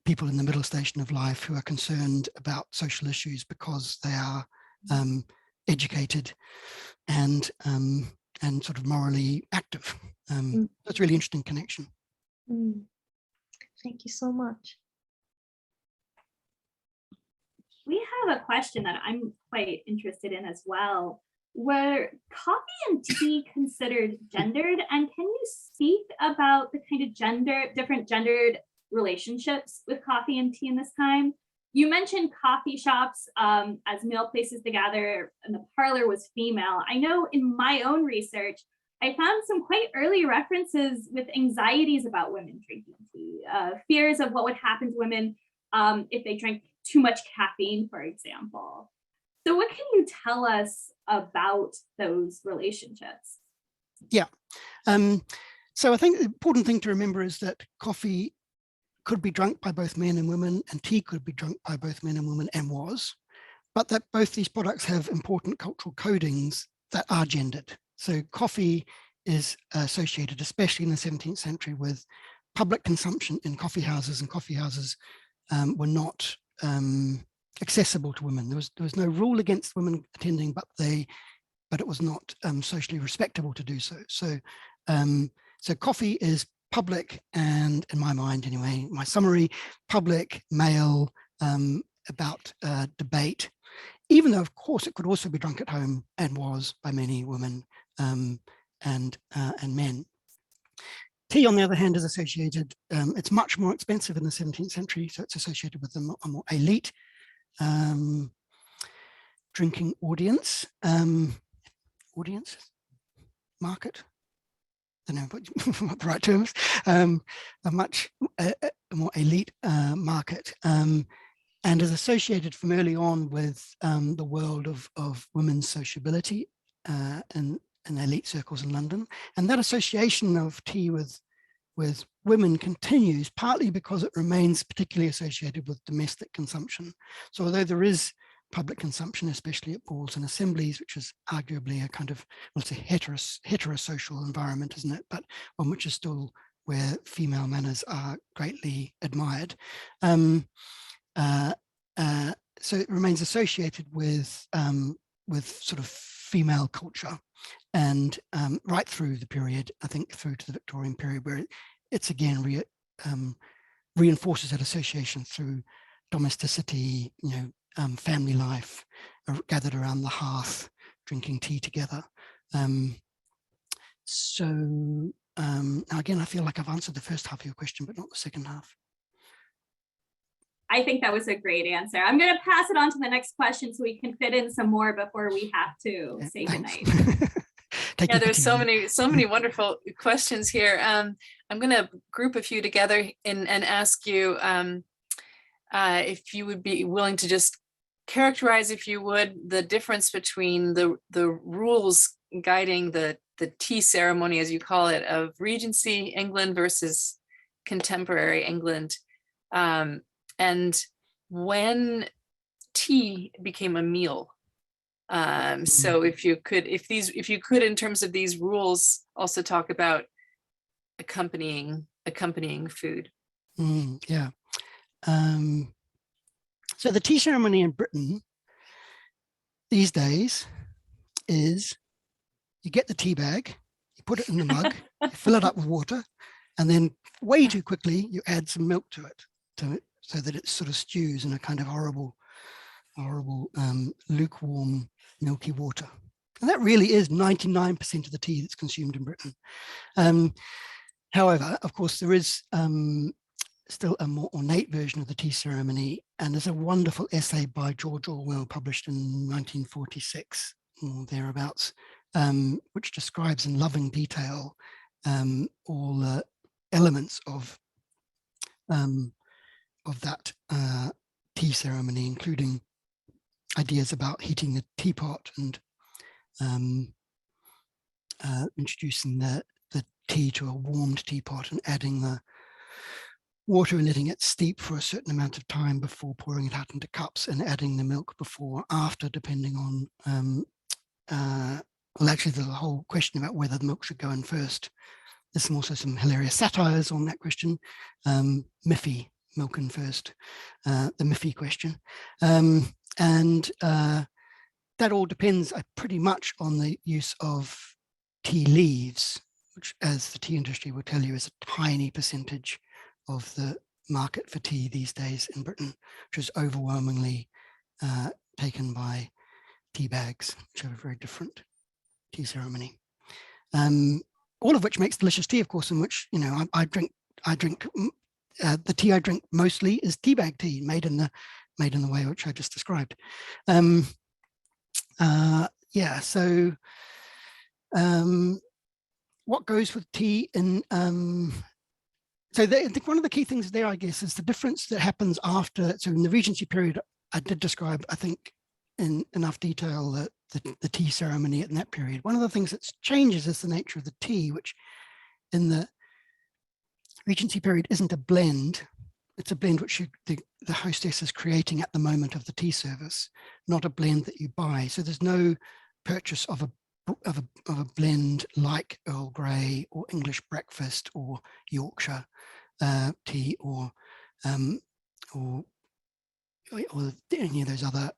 people in the middle station of life who are concerned about social issues because they are educated and sort of morally active. That's a really interesting connection. Thank you so much. We have a question that I'm quite interested in as well. Were coffee and tea considered gendered? And can you speak about the kind of different gendered relationships with coffee and tea in this time? You mentioned coffee shops as male places to gather, and the parlor was female. I know in my own research, I found some quite early references with anxieties about women drinking tea, fears of what would happen to women if they drank too much caffeine, for example. So what can you tell us about those relationships? Yeah. So I think the important thing to remember is that coffee could be drunk by both men and women, and tea could be drunk by both men and women, and was, but that both these products have important cultural codings that are gendered. So coffee is associated, especially in the 17th century, with public consumption in coffee houses, and coffee houses were not accessible to women. There was no rule against women attending, but it was not socially respectable to do so. So coffee is public, and in my mind anyway, my summary, public, male, about debate, even though of course it could also be drunk at home, and was by many women and men. Tea, on the other hand, is associated, it's much more expensive in the 17th century, so it's associated with a more elite drinking audience, market, I don't know what the right term is, a much more elite market, and is associated from early on with the world of women's sociability in elite circles in London. And that association of tea with women continues, partly because it remains particularly associated with domestic consumption. So although there is public consumption, especially at balls and assemblies, which is arguably a kind of, well, it's a heterosocial environment, isn't it? But one which is still where female manners are greatly admired. So it remains associated with sort of female culture, and right through the period, I think through to the Victorian period, where it's again reinforces that association through domesticity, family life, gathered around the hearth, drinking tea together. So again, I feel like I've answered the first half of your question, but not the second half. I think that was a great answer. I'm going to pass it on to the next question so we can fit in some more before we have to say goodnight. Yeah, there's so many wonderful questions here. I'm going to group a few together and ask you if you would be willing to just characterize, if you would, the difference between the rules guiding the tea ceremony, as you call it, of Regency England versus contemporary England, and when tea became a meal. So if you could, in terms of these rules, also talk about accompanying food. Yeah. So the tea ceremony in Britain these days is you get the tea bag, you put it in the mug, you fill it up with water, and then way too quickly you add some milk to it so that it sort of stews in a kind of horrible lukewarm milky water. And that really is 99% of the tea that's consumed in Britain. However, of course, there is still a more ornate version of the tea ceremony, and there's a wonderful essay by George Orwell published in 1946 or thereabouts, which describes in loving detail all the elements of that tea ceremony, including ideas about heating the teapot and introducing the tea to a warmed teapot and adding the water and letting it steep for a certain amount of time before pouring it out into cups, and adding the milk before or after, depending on, well, actually there's a whole question about whether the milk should go in first. There's also some hilarious satires on that question. Miffy, milk in first, the Miffy question. And that all depends pretty much on the use of tea leaves, which, as the tea industry will tell you, is a tiny percentage of the market for tea these days in Britain, which is overwhelmingly taken by tea bags, which have a very different tea ceremony. All of which makes delicious tea, of course, in which, you know, I drink the tea I drink mostly is tea bag tea, made in the way which I just described. Yeah, so what goes with tea in so I think one of the key things there, I guess, is the difference that happens after. So in the Regency period, I did describe, I think, in enough detail the tea ceremony in that period. One of the things that changes is the nature of the tea, which in the Regency period isn't a blend. It's a blend which the hostess is creating at the moment of the tea service, not a blend that you buy. So there's no purchase of a blend like Earl Grey or English breakfast or Yorkshire tea or any of those other,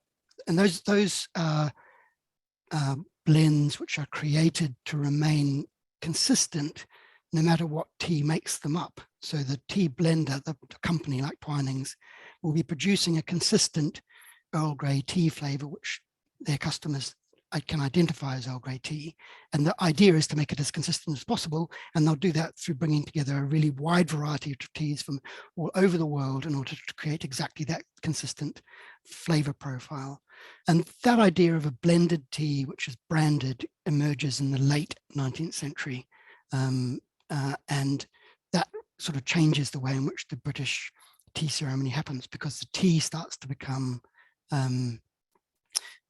and those blends which are created to remain consistent no matter what tea makes them up. So the tea blender, the company like Twinings, will be producing a consistent Earl Grey tea flavor, which their customers can identify as Earl Grey tea. And the idea is to make it as consistent as possible. And they'll do that through bringing together a really wide variety of teas from all over the world in order to create exactly that consistent flavor profile. And that idea of a blended tea, which is branded, emerges in the late 19th century. And that sort of changes the way in which the British tea ceremony happens, because the tea starts to become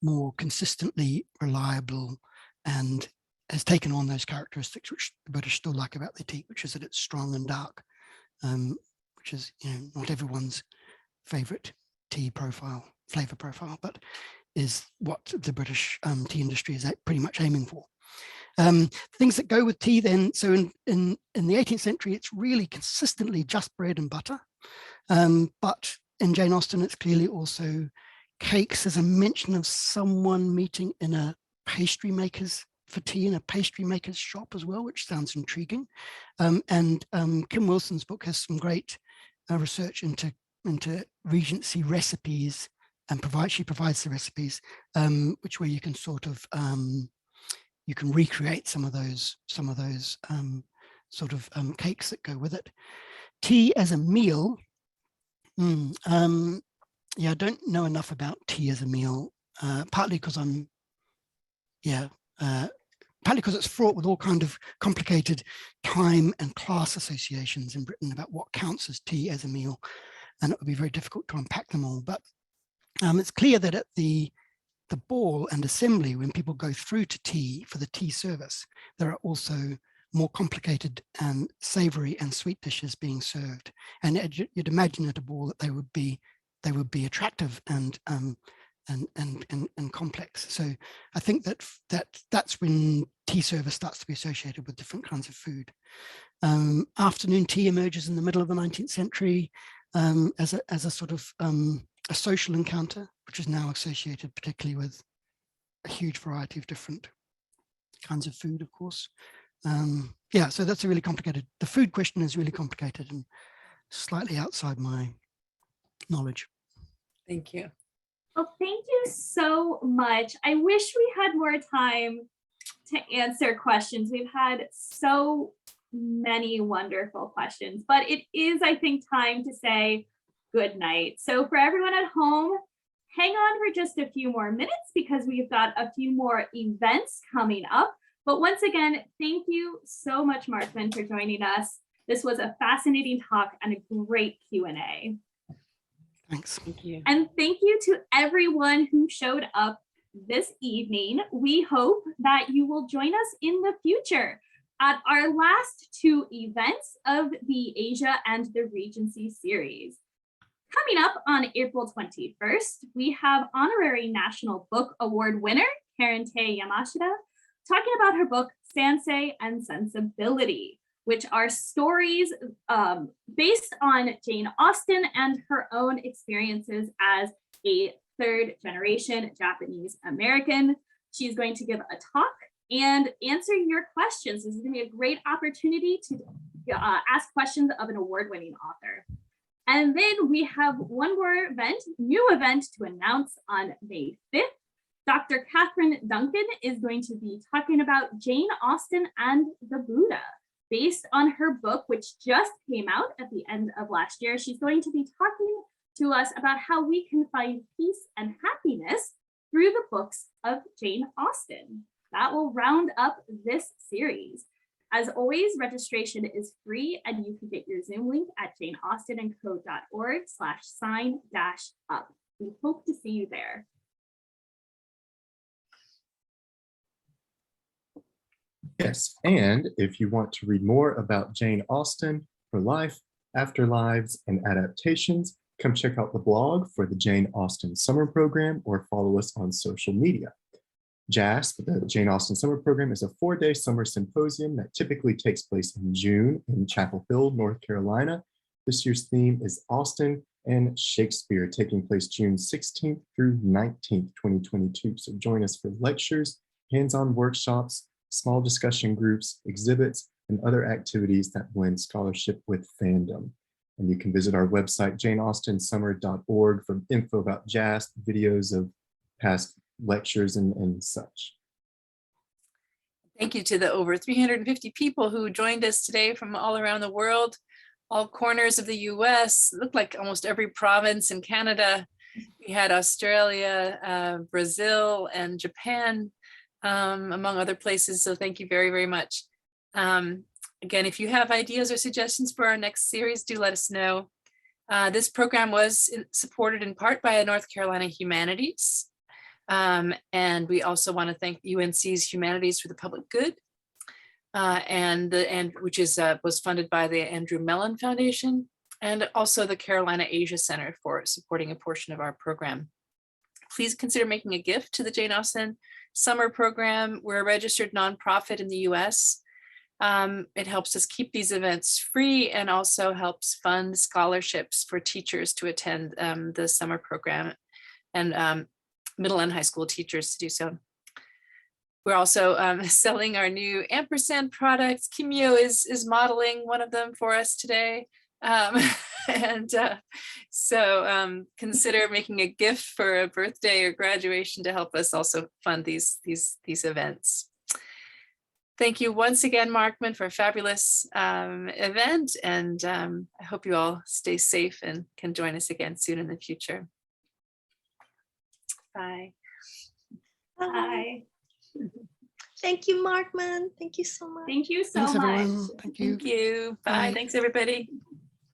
more consistently reliable and has taken on those characteristics which the British still like about their tea, which is that it's strong and dark, which is, you know, not everyone's favorite tea profile, flavor profile, but is what the British tea industry is pretty much aiming for. Things that go with tea then, so in the 18th century, it's really consistently just bread and butter. But in Jane Austen, it's clearly also cakes. There's a mention of someone meeting in a pastry maker's for tea in a pastry maker's shop as well, which sounds intriguing. And Kim Wilson's book has some great research into Regency recipes, and she provides the recipes, which where you can sort of you can recreate some of those sort of cakes that go with it. Tea as a meal. Yeah, I don't know enough about tea as a meal, partly because partly because it's fraught with all kind of complicated time and class associations in Britain about what counts as tea as a meal, and it would be very difficult to unpack them all. But It's clear that at the ball and assembly, when people go through to tea for the tea service, there are also more complicated and savory and sweet dishes being served. And you'd imagine at a ball that they would be attractive and complex. So I think that's when tea service starts to be associated with different kinds of food. Afternoon tea emerges in the middle of the 19th century as a sort of a social encounter, which is now associated particularly with a huge variety of different kinds of food, of course. Yeah, so that's a really complicated, the food question is really complicated and slightly outside my knowledge. Thank you. Well, thank you so much. I wish we had more time to answer questions. We've had so many wonderful questions, but it is, I think, time to say good night. So for everyone at home, hang on for just a few more minutes because we've got a few more events coming up. But once again, thank you so much, Markman, for joining us. This was a fascinating talk and a great Q&A. Thanks. Thank you. And thank you to everyone who showed up this evening. We hope that you will join us in the future at our last two events of the Asia and the Regency series. Coming up on April 21st, we have honorary National Book Award winner Karente Yamashita talking about her book, Sansei and Sensibility, which are stories based on Jane Austen and her own experiences as a third-generation Japanese American. She's going to give a talk and answer your questions. This is going to be a great opportunity to ask questions of an award-winning author. And then we have one more event, new event to announce on May 5th. Dr. Catherine Duncan is going to be talking about Jane Austen and the Buddha, based on her book, which just came out at the end of last year. She's going to be talking to us about how we can find peace and happiness through the books of Jane Austen. That will round up this series. As always, registration is free and you can get your Zoom link at janeaustenandco.org/sign-up. We hope to see you there. Yes, and if you want to read more about Jane Austen, her life, afterlives, and adaptations, come check out the blog for the Jane Austen Summer Program or follow us on social media. JASP, the Jane Austen Summer Program, is a 4-day summer symposium that typically takes place in June in Chapel Hill, North Carolina. This year's theme is Austen and Shakespeare, taking place June 16th through 19th, 2022. So join us for lectures, hands-on workshops, small discussion groups, exhibits, and other activities that blend scholarship with fandom. And you can visit our website, janeaustensummer.org, for info about JASP, videos of past lectures and such. Thank you to the over 350 people who joined us today from all around the world, all corners of the US. It looked like almost every province in Canada. We had Australia, Brazil, and Japan, among other places. So thank you very, very much. Again, if you have ideas or suggestions for our next series, do let us know. This program was supported in part by North Carolina Humanities. And we also want to thank UNC's Humanities for the Public Good, which was funded by the Andrew Mellon Foundation, and also the Carolina Asia Center for supporting a portion of our program. Please consider making a gift to the Jane Austen Summer Program. We're a registered nonprofit in the US. It helps us keep these events free and also helps fund scholarships for teachers to attend the summer program and middle and high school teachers to do so. We're also selling our new ampersand products. Kimio is modeling one of them for us today. So consider making a gift for a birthday or graduation to help us also fund these events. Thank you once again, Markman, for a fabulous event. And I hope you all stay safe and can join us again soon in the future. Bye. Bye. Thank you, Markman. Thank you so much. Thank you so Thanks, much. everyone. Thank you. Thank you. Bye. Bye. Thanks, everybody.